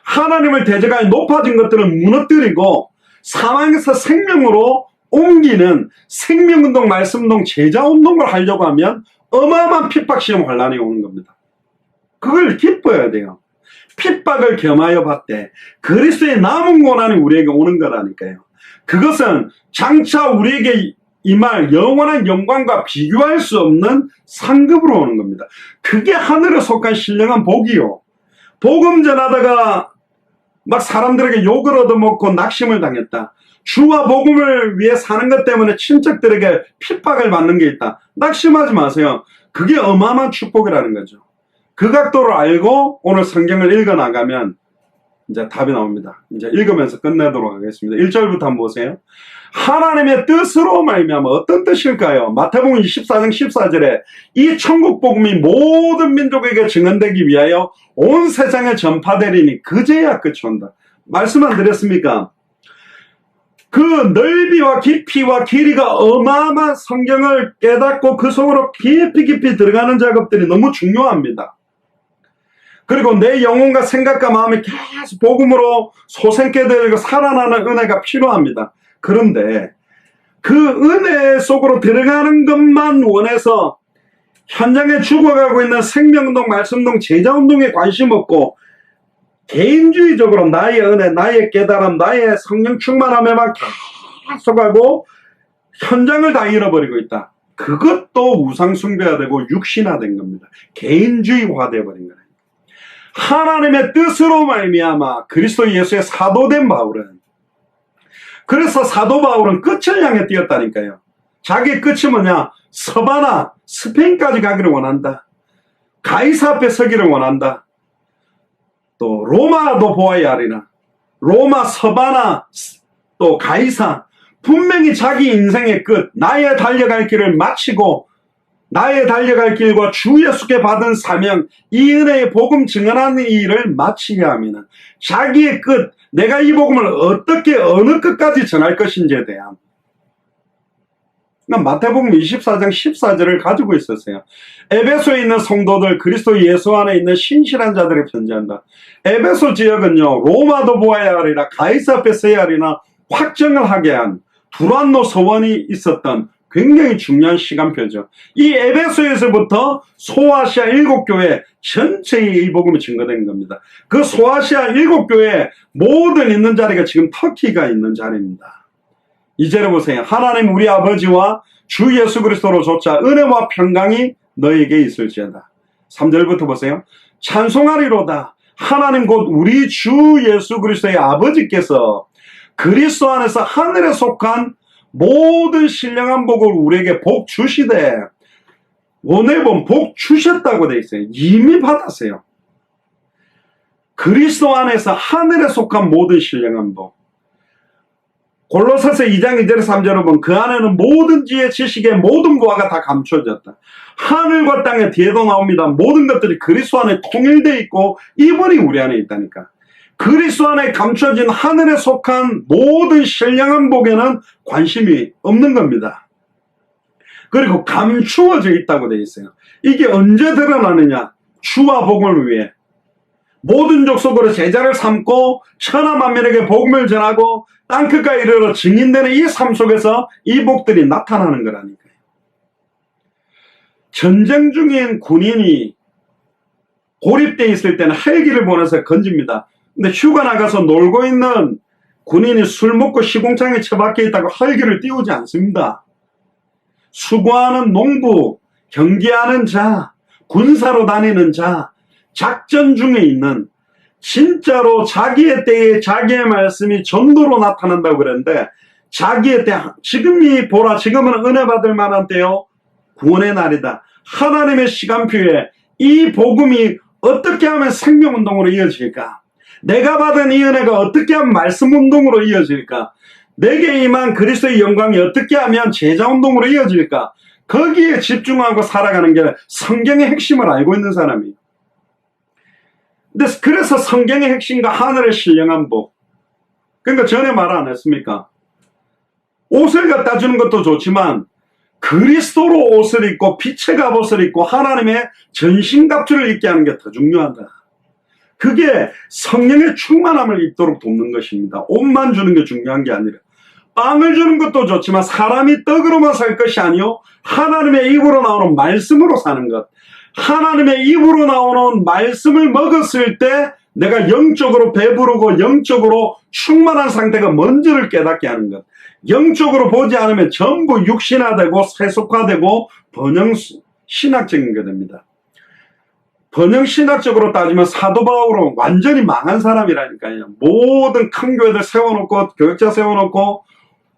하나님을 대적하여 높아진 것들을 무너뜨리고 사망에서 생명으로 옮기는 생명운동, 말씀운동, 제자운동을 하려고 하면 어마어마한 핍박시험 환란이 오는 겁니다. 그걸 기뻐야 돼요. 핍박을 겸하여 받되 그리스도의 남은 고난이 우리에게 오는 거라니까요. 그것은 장차 우리에게 임할 영원한 영광과 비교할 수 없는 상급으로 오는 겁니다. 그게 하늘에 속한 신령한 복이요. 복음 전하다가 막 사람들에게 욕을 얻어먹고 낙심을 당했다. 주와 복음을 위해 사는 것 때문에 친척들에게 핍박을 받는 게 있다. 낙심하지 마세요. 그게 어마어마한 축복이라는 거죠. 그 각도를 알고 오늘 성경을 읽어나가면 이제 답이 나옵니다. 이제 읽으면서 끝내도록 하겠습니다. 1절부터 한번 보세요. 하나님의 뜻으로 말미암아 어떤 뜻일까요? 마태복음 24장 14절에 이 천국 복음이 모든 민족에게 증언되기 위하여 온 세상에 전파되리니 그제야 끝이 온다. 말씀 안 드렸습니까? 그 넓이와 깊이와 길이가 어마어마한 성경을 깨닫고 그 속으로 깊이 들어가는 작업들이 너무 중요합니다. 그리고 내 영혼과 생각과 마음이 계속 복음으로 솟게 되고 살아나는 은혜가 필요합니다. 그런데 그 은혜 속으로 들어가는 것만 원해서 현장에 죽어가고 있는 생명운동, 말씀운동, 제자운동에 관심 없고 개인주의적으로 나의 은혜, 나의 깨달음, 나의 성령 충만함에만 계속 하고 현장을 다 잃어버리고 있다. 그것도 우상숭배화되고 육신화된 겁니다. 개인주의화 되어버린 거예요. 하나님의 뜻으로 말미암아 그리스도 예수의 사도된 바울은, 그래서 사도 바울은 끝을 향해 뛰었다니까요. 자기 끝이 뭐냐? 서바나, 스페인까지 가기를 원한다. 가이사 앞에 서기를 원한다. 또 로마도 보아야 하리라. 로마, 서바나, 또 가이사, 분명히 자기 인생의 끝, 나의 달려갈 길을 마치고 나의 달려갈 길과 주 예수께 받은 사명, 이 은혜의 복음 증언하는 일을 마치게 하면 자기의 끝, 내가 이 복음을 어떻게 어느 끝까지 전할 것인지에 대한, 마태복음 24장 14절을 가지고 있었어요. 에베소에 있는 성도들, 그리스도 예수 안에 있는 신실한 자들이 편지한다. 에베소 지역은요, 로마도 보아야 하리라, 가이사 앞에 서야 하리라 확정을 하게 한 두란노 서원이 있었던 굉장히 중요한 시간표죠. 이 에베소에서부터 소아시아 7교회 전체의 이 복음이 증거된 겁니다. 그 소아시아 7교회 모든 있는 자리가 지금 터키가 있는 자리입니다. 이제를 보세요. 하나님 우리 아버지와 주 예수 그리스도로 조차 은혜와 평강이 너에게 있을지어다. 3절부터 보세요. 찬송하리로다. 하나님 곧 우리 주 예수 그리스도의 아버지께서 그리스도 안에서 하늘에 속한 모든 신령한 복을 우리에게 복 주시되, 오늘 보면 복 주셨다고 돼 있어요. 이미 받았어요. 그리스도 안에서 하늘에 속한 모든 신령한 복. 골로새서 2장 2절 3절을 보면 그 안에는 모든 지혜 지식의 모든 보화가 다 감춰졌다. 하늘과 땅의 뒤에도 나옵니다. 모든 것들이 그리스도 안에 통일되어 있고 이분이 우리 안에 있다니까. 그리스도 안에 감춰진 하늘에 속한 모든 신령한 복에는 관심이 없는 겁니다. 그리고 감추어져 있다고 되어 있어요. 이게 언제 드러나느냐? 주와 복음을 위해 모든 족속으로 제자를 삼고 천하 만민에게 복음을 전하고 땅끝까지 이르러 증인되는 이 삶 속에서 이 복들이 나타나는 거라니까요. 전쟁 중인 군인이 고립되어 있을 때는 헬기를 보내서 건집니다. 근데 휴가 나가서 놀고 있는 군인이 술 먹고 시궁창에 처박혀 있다고 헬기를 띄우지 않습니다. 수고하는 농부, 경기하는 자, 군사로 다니는 자, 작전 중에 있는, 진짜로 자기의 때에 자기의 말씀이 전도로 나타난다고 그랬는데, 자기의 때, 지금이 보라, 지금은 은혜 받을 만한 때요, 구원의 날이다. 하나님의 시간표에 이 복음이 어떻게 하면 생명운동으로 이어질까? 내가 받은 이 은혜가 어떻게 하면 말씀운동으로 이어질까? 내게 임한 그리스도의 영광이 어떻게 하면 제자운동으로 이어질까? 거기에 집중하고 살아가는 게 성경의 핵심을 알고 있는 사람이에요. 그래서 성경의 핵심과 하늘의 신령한 복. 그러니까 전에 말 안 했습니까? 옷을 갖다 주는 것도 좋지만 그리스도로 옷을 입고 빛의 갑옷을 입고 하나님의 전신갑주를 입게 하는 게 더 중요하다. 그게 성령의 충만함을 입도록 돕는 것입니다. 옷만 주는 게 중요한 게 아니라 빵을 주는 것도 좋지만 사람이 떡으로만 살 것이 아니요 하나님의 입으로 나오는 말씀으로 사는 것. 하나님의 입으로 나오는 말씀을 먹었을 때 내가 영적으로 배부르고 영적으로 충만한 상태가 뭔지를 깨닫게 하는 것. 영적으로 보지 않으면 전부 육신화되고 세속화되고 번영신학적인 게 됩니다. 번영신학적으로 따지면 사도 바울은 완전히 망한 사람이라니까요. 모든 큰 교회들 세워놓고 교역자 세워놓고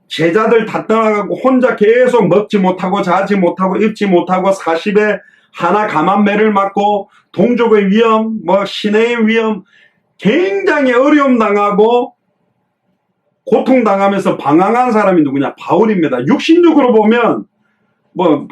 제자들 다 떠나가고 혼자 계속 먹지 못하고 자지 못하고 입지 못하고 40에 하나 감한매를 맞고 동족의 위험, 시내의 위험, 굉장히 어려움 당하고 고통당하면서 방황한 사람이 누구냐? 바울입니다. 육신적으로 보면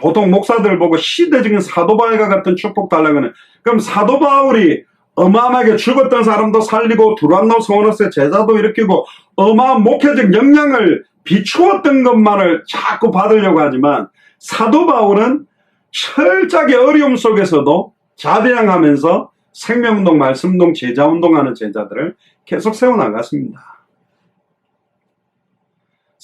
보통 목사들 보고 시대적인 사도 바울과 같은 축복 달라고 하는, 그럼 사도 바울이 어마어마하게 죽었던 사람도 살리고 두란노 소원어스의 제자도 일으키고 어마어마한 목회적 역량을 비추었던 것만을 자꾸 받으려고 하지만 사도 바울은 철저하게 어려움 속에서도 자비양하면서 생명운동, 말씀운동, 제자운동하는 제자들을 계속 세워나갔습니다.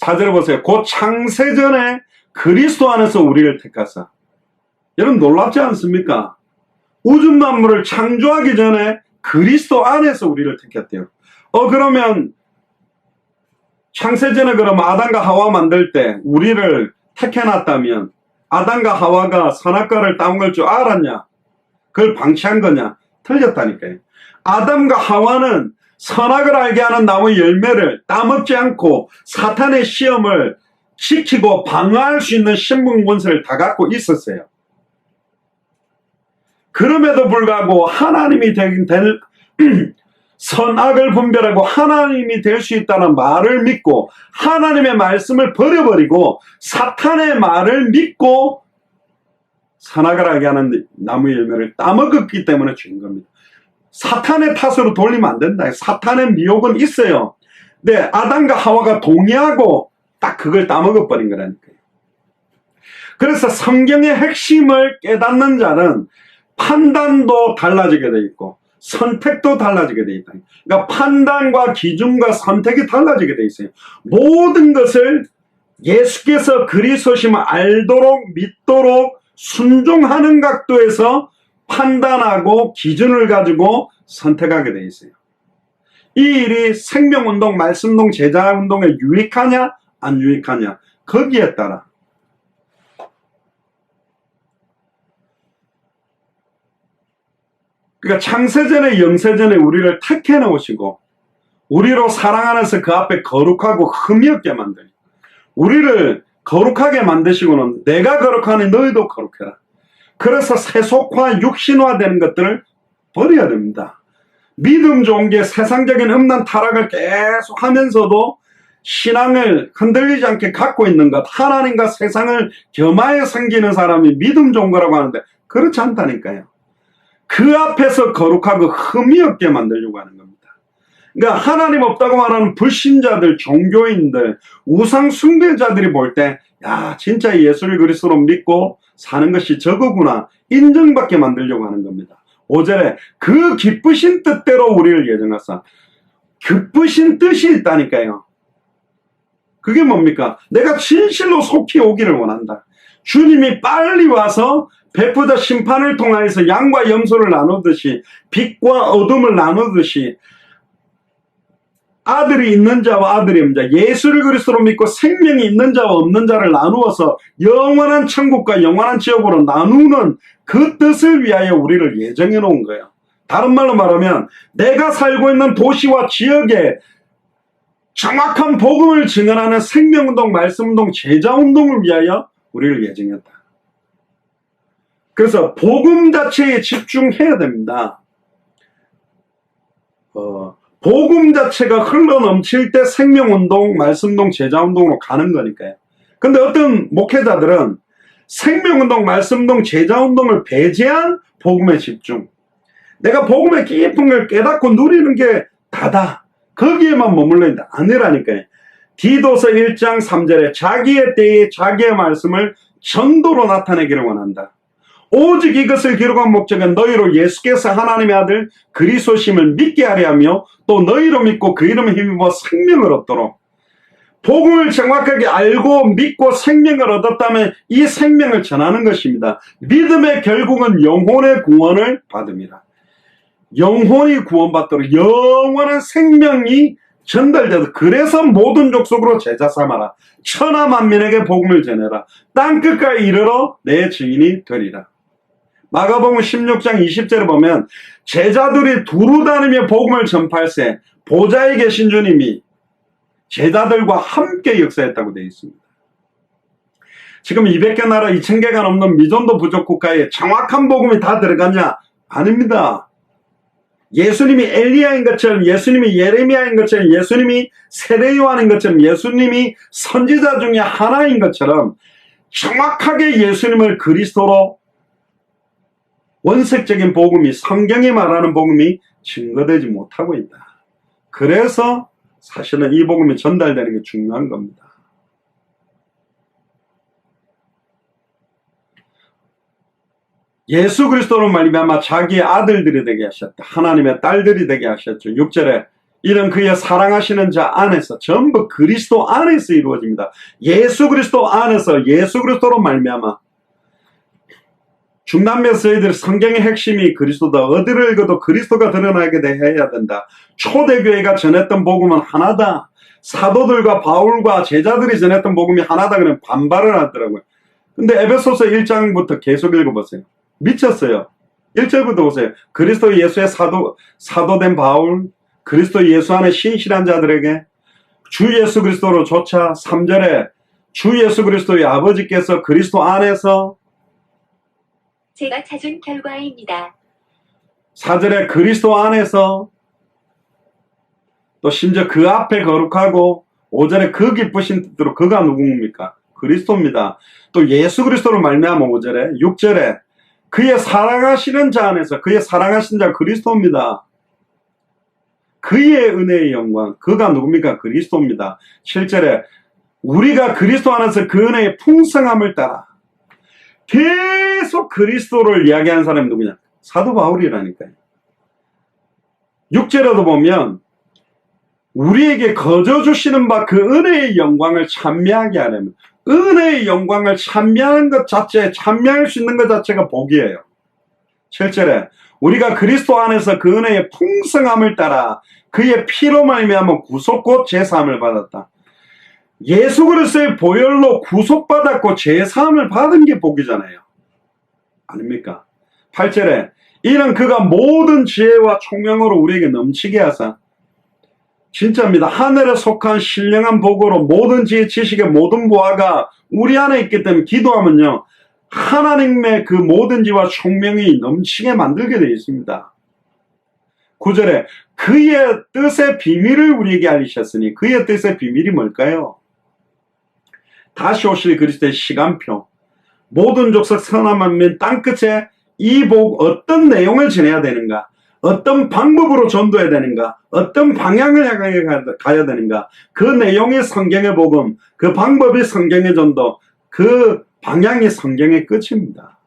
4절 보세요. 곧 창세전에 그리스도 안에서 우리를 택하사. 여러분 놀랍지 않습니까? 우주 만물을 창조하기 전에 그리스도 안에서 우리를 택했대요. 그러면 창세전에 그럼 아담과 하와 만들 때 우리를 택해놨다면 아담과 하와가 선악과를 따먹을 줄 알았냐? 그걸 방치한 거냐? 틀렸다니까요. 아담과 하와는 선악을 알게 하는 나무 열매를 따먹지 않고 사탄의 시험을 지키고 방어할 수 있는 신분 권세를 다 갖고 있었어요. 그럼에도 불구하고 하나님이 될 선악을 분별하고 하나님이 될 수 있다는 말을 믿고 하나님의 말씀을 버려버리고 사탄의 말을 믿고 선악을 알게 하는 나무 열매를 따먹었기 때문에 죽은 겁니다. 사탄의 탓으로 돌리면 안 된다. 사탄의 미혹은 있어요. 근데 아담과 하와가 동의하고 딱 그걸 따먹어버린 거라니까요. 그래서 성경의 핵심을 깨닫는 자는 판단도 달라지게 돼 있고 선택도 달라지게 돼 있다. 그러니까 판단과 기준과 선택이 달라지게 돼 있어요. 모든 것을 예수께서 그리스도심을 알도록 믿도록 순종하는 각도에서 판단하고 기준을 가지고 선택하게 돼 있어요. 이 일이 생명운동, 말씀운동, 제자운동에 유익하냐 안 유익하냐 거기에 따라. 그러니까 창세전에 영세전에 우리를 택해 놓으시고 우리로 사랑 안에서 그 앞에 거룩하고 흠이 없게 만들고 우리를 거룩하게 만드시고는 내가 거룩하니 너희도 거룩해라. 그래서 세속화, 육신화되는 것들을 버려야 됩니다. 믿음 좋은 게 세상적인 음란 타락을 계속 하면서도 신앙을 흔들리지 않게 갖고 있는 것, 하나님과 세상을 겸하여 섬기는 사람이 믿음 좋은 거라고 하는데 그렇지 않다니까요. 그 앞에서 거룩하고 흠이 없게 만들려고 하는 겁니다. 그러니까 하나님 없다고 말하는 불신자들, 종교인들, 우상 숭배자들이 볼 때 야 진짜 예수를 그리스도로 믿고 사는 것이 저거구나 인정받게 만들려고 하는 겁니다. 5절에 그 기쁘신 뜻대로 우리를 예정하사. 기쁘신 뜻이 있다니까요. 그게 뭡니까? 내가 진실로 속히 오기를 원한다. 주님이 빨리 와서 베푸다 심판을 통하여서 양과 염소를 나누듯이 빛과 어둠을 나누듯이 아들이 있는 자와 아들이 없는 자, 예수를 그리스도로 믿고 생명이 있는 자와 없는 자를 나누어서 영원한 천국과 영원한 지옥으로 나누는 그 뜻을 위하여 우리를 예정해 놓은 거예요. 다른 말로 말하면 내가 살고 있는 도시와 지역에 정확한 복음을 증언하는 생명운동, 말씀운동, 제자운동을 위하여 우리를 예정했다. 그래서 복음 자체에 집중해야 됩니다. 복음 자체가 흘러넘칠 때 생명운동, 말씀운동, 제자운동으로 가는 거니까요. 근데 어떤 목회자들은 생명운동, 말씀운동, 제자운동을 배제한 복음에 집중. 내가 복음의 깊은 걸 깨닫고 누리는 게 다다. 거기에만 머물러 있는데 아니라니까요. 디도서 1장 3절에 자기의 때에 자기의 말씀을 전도로 나타내기를 원한다. 오직 이것을 기록한 목적은 너희로 예수께서 하나님의 아들 그리스도심을 믿게 하려 하며 또 너희로 믿고 그 이름에 힘입어 생명을 얻도록. 복음을 정확하게 알고 믿고 생명을 얻었다면 이 생명을 전하는 것입니다. 믿음의 결국은 영혼의 구원을 받음이라. 영혼이 구원받도록 영원한 생명이 전달돼서 그래서 모든 족속으로 제자 삼아라. 천하 만민에게 복음을 전해라. 땅끝까지 이르러 내 증인이 되리라. 마가복음 16장 20절에 보면 제자들이 두루 다니며 복음을 전파할세 보좌에 계신 주님이 제자들과 함께 역사했다고 되어 있습니다. 지금 200개 나라 2000개가 넘는 미전도 부족 국가에 정확한 복음이 다 들어갔냐? 아닙니다. 예수님이 엘리야인 것처럼, 예수님이 예레미야인 것처럼, 예수님이 세례 요한인 것처럼, 예수님이 선지자 중에 하나인 것처럼 정확하게 예수님을 그리스도로 원색적인 복음이, 성경이 말하는 복음이 증거되지 못하고 있다. 그래서 사실은 이 복음이 전달되는 게 중요한 겁니다. 예수 그리스도로 말미암아 자기의 아들들이 되게 하셨다. 하나님의 딸들이 되게 하셨죠. 6절에 이는 그의 사랑하시는 자 안에서 전부 그리스도 안에서 이루어집니다. 예수 그리스도 안에서 예수 그리스도로 말미암아 중남미에서 저희들 성경의 핵심이 그리스도다. 어디를 읽어도 그리스도가 드러나게 해야 된다. 초대교회가 전했던 복음은 하나다. 사도들과 바울과 제자들이 전했던 복음이 하나다. 그러면 반발을 하더라고요. 근데 에베소서 1장부터 계속 읽어보세요. 미쳤어요. 1절부터 보세요. 그리스도 예수의 사도된 바울, 그리스도 예수 안에 신실한 자들에게 주 예수 그리스도로 조차. 3절에 주 예수 그리스도의 아버지께서 그리스도 안에서 제가 찾은 결과입니다. 4절에 그리스도 안에서, 또 심지어 그 앞에 거룩하고 5절에 그 기쁘신 뜻으로, 그가 누구입니까? 그리스도입니다. 또 예수 그리스도로 말미암아 5절에 6절에 그의 사랑하시는 자 안에서, 그의 사랑하신 자 그리스도입니다. 그의 은혜의 영광, 그가 누굽니까? 그리스도입니다. 7절에 우리가 그리스도 안에서 그 은혜의 풍성함을 따라. 계속 그리스도를 이야기하는 사람이 누구냐? 사도 바울이라니까요. 6절에도 보면 우리에게 거저 주시는 바 그 은혜의 영광을 찬미하게 하려면, 은혜의 영광을 찬미하는 것 자체, 찬미할 수 있는 것 자체가 복이에요. 7절에 우리가 그리스도 안에서 그 은혜의 풍성함을 따라 그의 피로 말미암아 구속 곧 제사함을 받았다. 예수 그리스도의 보혈로 구속받았고 제사함을 받은 게 복이잖아요. 아닙니까? 8절에 이는 그가 모든 지혜와 총명으로 우리에게 넘치게 하사, 진짜입니다. 하늘에 속한 신령한 복으로 모든 지혜, 지식의 모든 보화가 우리 안에 있기 때문에 기도하면요, 하나님의 그 모든 지혜와 총명이 넘치게 만들게 되어 있습니다. 9절에 그의 뜻의 비밀을 우리에게 알리셨으니, 그의 뜻의 비밀이 뭘까요? 다시 오실 그리스도의 시간표, 모든 족속 선한 만민 땅끝에 이 복 어떤 내용을 전해야 되는가, 어떤 방법으로 전도해야 되는가, 어떤 방향을 향해 가야 되는가, 그 내용이 성경의 복음, 그 방법이 성경의 전도, 그 방향이 성경의 끝입니다.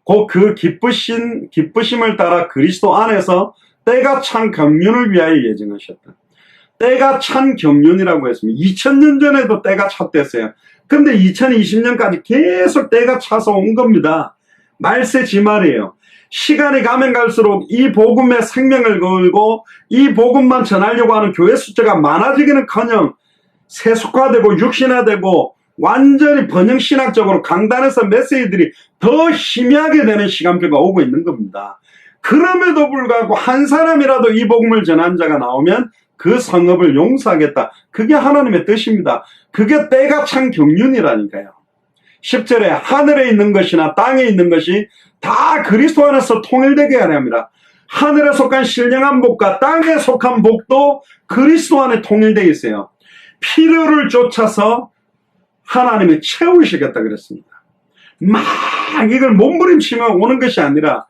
곧 그 기쁘심을 따라 그리스도 안에서 때가 찬 경륜을 위하여 예정하셨다. 때가 찬 경륜이라고 했습니다. 2000년 전에도 때가 찼댔어요. 근데 2020년까지 계속 때가 차서 온 겁니다. 말세 지말이에요. 시간이 가면 갈수록 이 복음에 생명을 걸고 이 복음만 전하려고 하는 교회 숫자가 많아지기는커녕 세속화되고 육신화되고 완전히 번영신학적으로 강단에서 메시지들이 더 희미하게 되는 시간표가 오고 있는 겁니다. 그럼에도 불구하고 한 사람이라도 이 복음을 전한 자가 나오면 그 성읍을 용서하겠다. 그게 하나님의 뜻입니다. 그게 때가 찬 경륜이라니까요. 10절에 하늘에 있는 것이나 땅에 있는 것이 다 그리스도 안에서 통일되게 하려 합니다. 하늘에 속한 신령한 복과 땅에 속한 복도 그리스도 안에 통일되어 있어요. 필요를 쫓아서 하나님이 채우시겠다 그랬습니다. 막 이걸 몸부림치며 오는 것이 아니라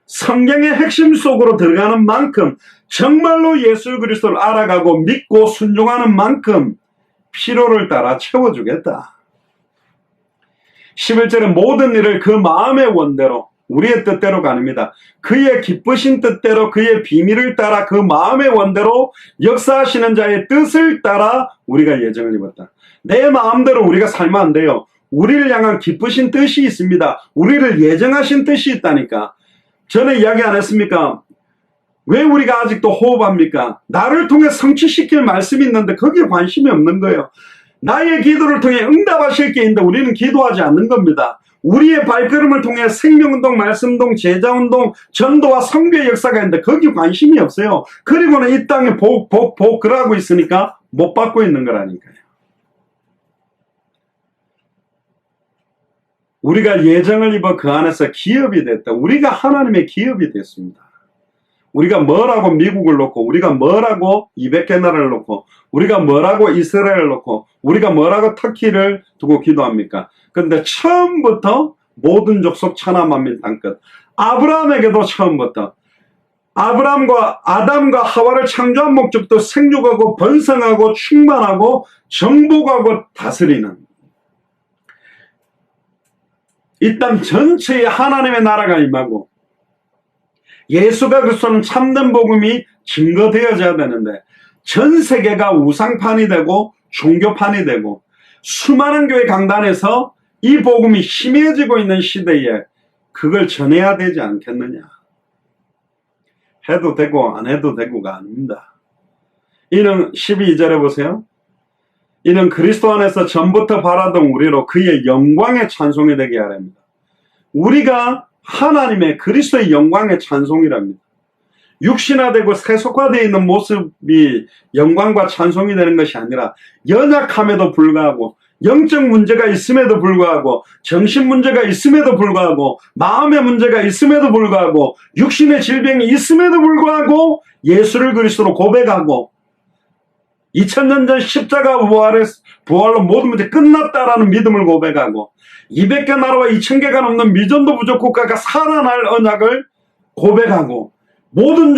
성경의 핵심 속으로 들어가는 만큼 정말로 예수 그리스도를 알아가고 믿고 순종하는 만큼 필요를 따라 채워주겠다. 11절에 모든 일을 그 마음의 원대로 우리의 뜻대로가 아닙니다. 그의 기쁘신 뜻대로 그의 비밀을 따라 그 마음의 원대로 역사하시는 자의 뜻을 따라 우리가 예정을 입었다. 내 마음대로 우리가 살면 안 돼요. 우리를 향한 기쁘신 뜻이 있습니다. 우리를 예정하신 뜻이 있다니까. 전에 이야기 안 했습니까? 왜 우리가 아직도 호흡합니까? 나를 통해 성취시킬 말씀이 있는데 거기에 관심이 없는 거예요. 나의 기도를 통해 응답하실 게 있는데 우리는 기도하지 않는 겁니다. 우리의 발걸음을 통해 생명운동, 말씀운동, 제자운동, 전도와 선교의 역사가 있는데 거기 관심이 없어요. 그리고는 이 땅에 복 그러고 있으니까 못 받고 있는 거라니까요. 우리가 예정을 입어 그 안에서 기업이 됐다. 우리가 하나님의 기업이 됐습니다. 우리가 뭐라고 미국을 놓고, 우리가 뭐라고 200개 나라를 놓고, 우리가 뭐라고 이스라엘을 놓고, 우리가 뭐라고 터키를 두고 기도합니까? 그런데 처음부터 모든 족속 천하 만민 땅끝, 아브라함에게도 처음부터 아브라함과 아담과 하와를 창조한 목적도 생육하고 번성하고 충만하고 정복하고 다스리는 이 땅 전체에 하나님의 나라가 임하고 예수가 그리스도는 참된 복음이 증거되어져야 되는데 전 세계가 우상판이 되고 종교판이 되고 수많은 교회 강단에서 이 복음이 희미해지고 있는 시대에 그걸 전해야 되지 않겠느냐. 해도 되고 안 해도 되고가 아닙니다. 이는 12절에 보세요. 이는 그리스도 안에서 전부터 바라던 우리로 그의 영광의 찬송이 되게 하랍니다. 우리가 하나님의 그리스도의 영광의 찬송이랍니다. 육신화되고 세속화되어 있는 모습이 영광과 찬송이 되는 것이 아니라 연약함에도 불구하고 영적 문제가 있음에도 불구하고 정신 문제가 있음에도 불구하고 마음의 문제가 있음에도 불구하고 육신의 질병이 있음에도 불구하고 예수를 그리스도로 고백하고 2000년 전 십자가 부활로 모든 문제 끝났다라는 믿음을 고백하고 200개 나라와 2000개가 넘는 미전도 부족 국가가 살아날 언약을 고백하고 모든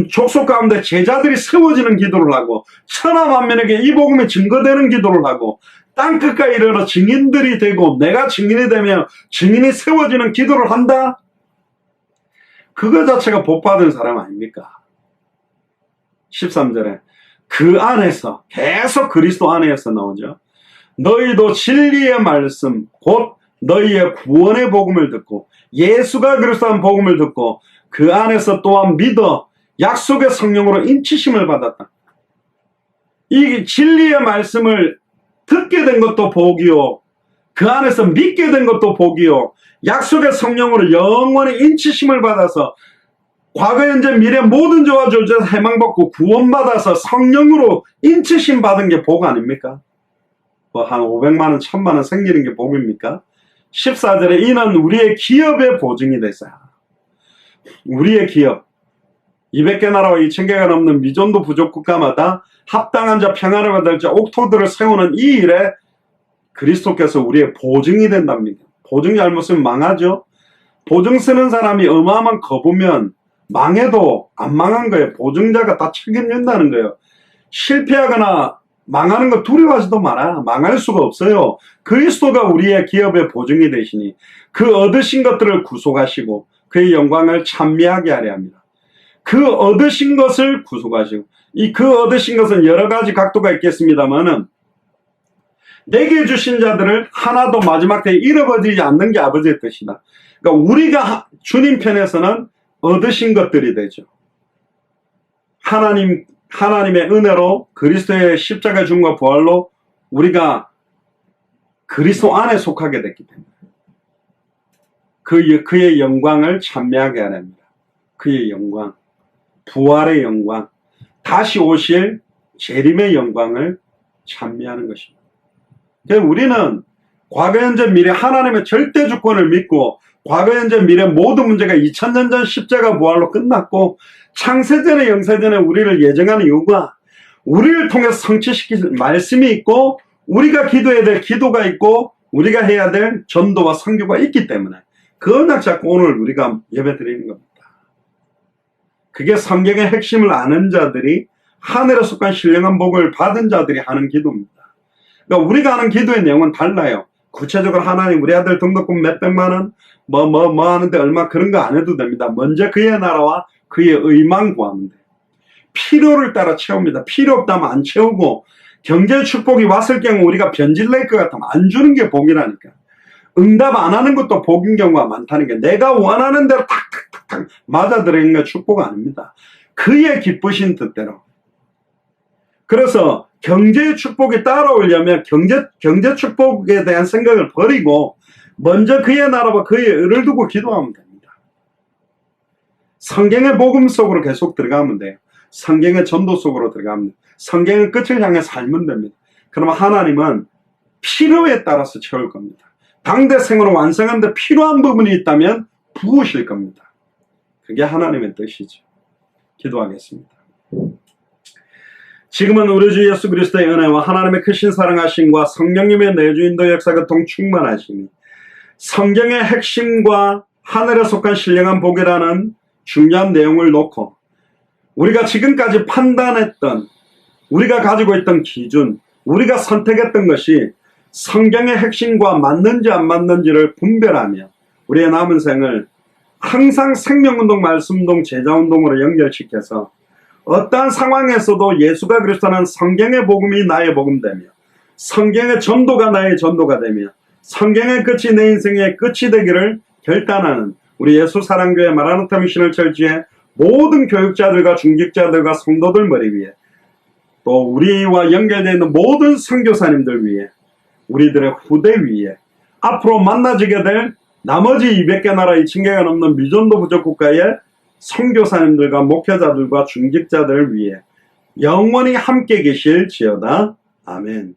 족속 가운데 제자들이 세워지는 기도를 하고 천하 만민에게 이 복음이 증거되는 기도를 하고 땅끝까지 이르러 증인들이 되고 내가 증인이 되며 증인이 세워지는 기도를 한다? 그거 자체가 복받은 사람 아닙니까? 13절에 그 안에서 계속 그리스도 안에서 나오죠. 너희도 진리의 말씀 곧 너희의 구원의 복음을 듣고 예수가 그리스도한 복음을 듣고 그 안에서 또한 믿어 약속의 성령으로 인치심을 받았다. 이 진리의 말씀을 듣게 된 것도 복이요 그 안에서 믿게 된 것도 복이요 약속의 성령으로 영원히 인치심을 받아서 과거 현재 미래 모든 죄와 졸지에서 해망받고 구원받아서 성령으로 인치심 받은 게 복 아닙니까? 뭐 한 500만 원, 1000만 원 생기는 게 복입니까? 14절에 이는 우리의 기업의 보증이 됐어요. 우리의 기업 200개 나라와 2000개가 넘는 미전도 부족 국가마다 합당한 자 평안을 받을 자 옥토들을 세우는 이 일에 그리스도께서 우리의 보증이 된답니다. 보증 잘못 쓰면 망하죠. 보증 쓰는 사람이 어마어마한 거부면 망해도 안 망한 거예요. 보증자가 다 책임진다는 거예요. 실패하거나 망하는 거 두려워하지도 마라. 망할 수가 없어요. 그리스도가 우리의 기업의 보증이 되시니 그 얻으신 것들을 구속하시고 그의 영광을 찬미하게 하려 합니다. 그 얻으신 것을 구속하시고 그 얻으신 것은 여러 가지 각도가 있겠습니다만은 내게 주신 자들을 하나도 마지막 때에 잃어버리지 않는 게 아버지의 뜻이다. 그러니까 우리가 주님 편에서는 얻으신 것들이 되죠. 하나님의 은혜로 그리스도의 십자가 죽음과 부활로 우리가 그리스도 안에 속하게 됐기 때문에 그의 영광을 찬미하게 하랍니다. 그의 영광, 부활의 영광, 다시 오실 재림의 영광을 찬미하는 것입니다. 그래서 우리는 과거, 현재, 미래 하나님의 절대 주권을 믿고 과거, 현재, 미래 모든 문제가 2000년 전 십자가 부활로 끝났고 창세전에 영세전에 우리를 예정하는 이유가 우리를 통해서 성취시킬 말씀이 있고 우리가 기도해야 될 기도가 있고 우리가 해야 될 전도와 선교가 있기 때문에 그 언약 잡고 오늘 우리가 예배 드리는 겁니다. 그게 성경의 핵심을 아는 자들이 하늘에 속한 신령한 복을 받은 자들이 하는 기도입니다. 그러니까 우리가 하는 기도의 내용은 달라요. 구체적으로 하나님 우리 아들 등록금 몇백만 원 뭐 하는데 얼마 그런 거 안 해도 됩니다. 먼저 그의 나라와 그의 의만 구하면 돼요. 필요를 따라 채웁니다. 필요 없다면 안 채우고 경제 축복이 왔을 경우 우리가 변질낼 것 같으면 안 주는 게 복이라니까. 응답 안 하는 것도 복인 경우가 많다는 게 내가 원하는 대로 탁탁탁탁 맞아들이는 게 축복 아닙니다. 그의 기쁘신 뜻대로. 그래서 경제의 축복이 따라오려면 경제 축복에 대한 생각을 버리고 먼저 그의 나라와 그의 의를 두고 기도하면 됩니다. 성경의 복음 속으로 계속 들어가면 돼요. 성경의 전도 속으로 들어가면 돼요. 성경의 끝을 향해 살면 됩니다. 그러면 하나님은 필요에 따라서 채울 겁니다. 당대생으로 완성하는데 필요한 부분이 있다면 부으실 겁니다. 그게 하나님의 뜻이죠. 기도하겠습니다. 지금은 우리 주 예수 그리스도의 은혜와 하나님의 크신 사랑하심과 성령님의 내주인도 역사가 동충만하심이 성경의 핵심과 하늘에 속한 신령한 복이라는 중요한 내용을 놓고 우리가 지금까지 판단했던 우리가 가지고 있던 기준 우리가 선택했던 것이 성경의 핵심과 맞는지 안 맞는지를 분별하며 우리의 남은 생을 항상 생명운동, 말씀운동, 제자운동으로 연결시켜서 어떠한 상황에서도 예수가 그리스도는 성경의 복음이 나의 복음되며 성경의 전도가 나의 전도가 되며 성경의 끝이 내 인생의 끝이 되기를 결단하는 우리 예수 사랑교회 마라나타 미션을 철지해 모든 교육자들과 중직자들과 성도들 머리 위에 또 우리와 연결되어 있는 모든 선교사님들 위에 우리들의 후대 위에 앞으로 만나지게 될 나머지 200개 나라 2,000개가 넘는 미전도 부족 국가의 선교사님들과 목회자들과 중직자들을 위해 영원히 함께 계실지어다. 아멘.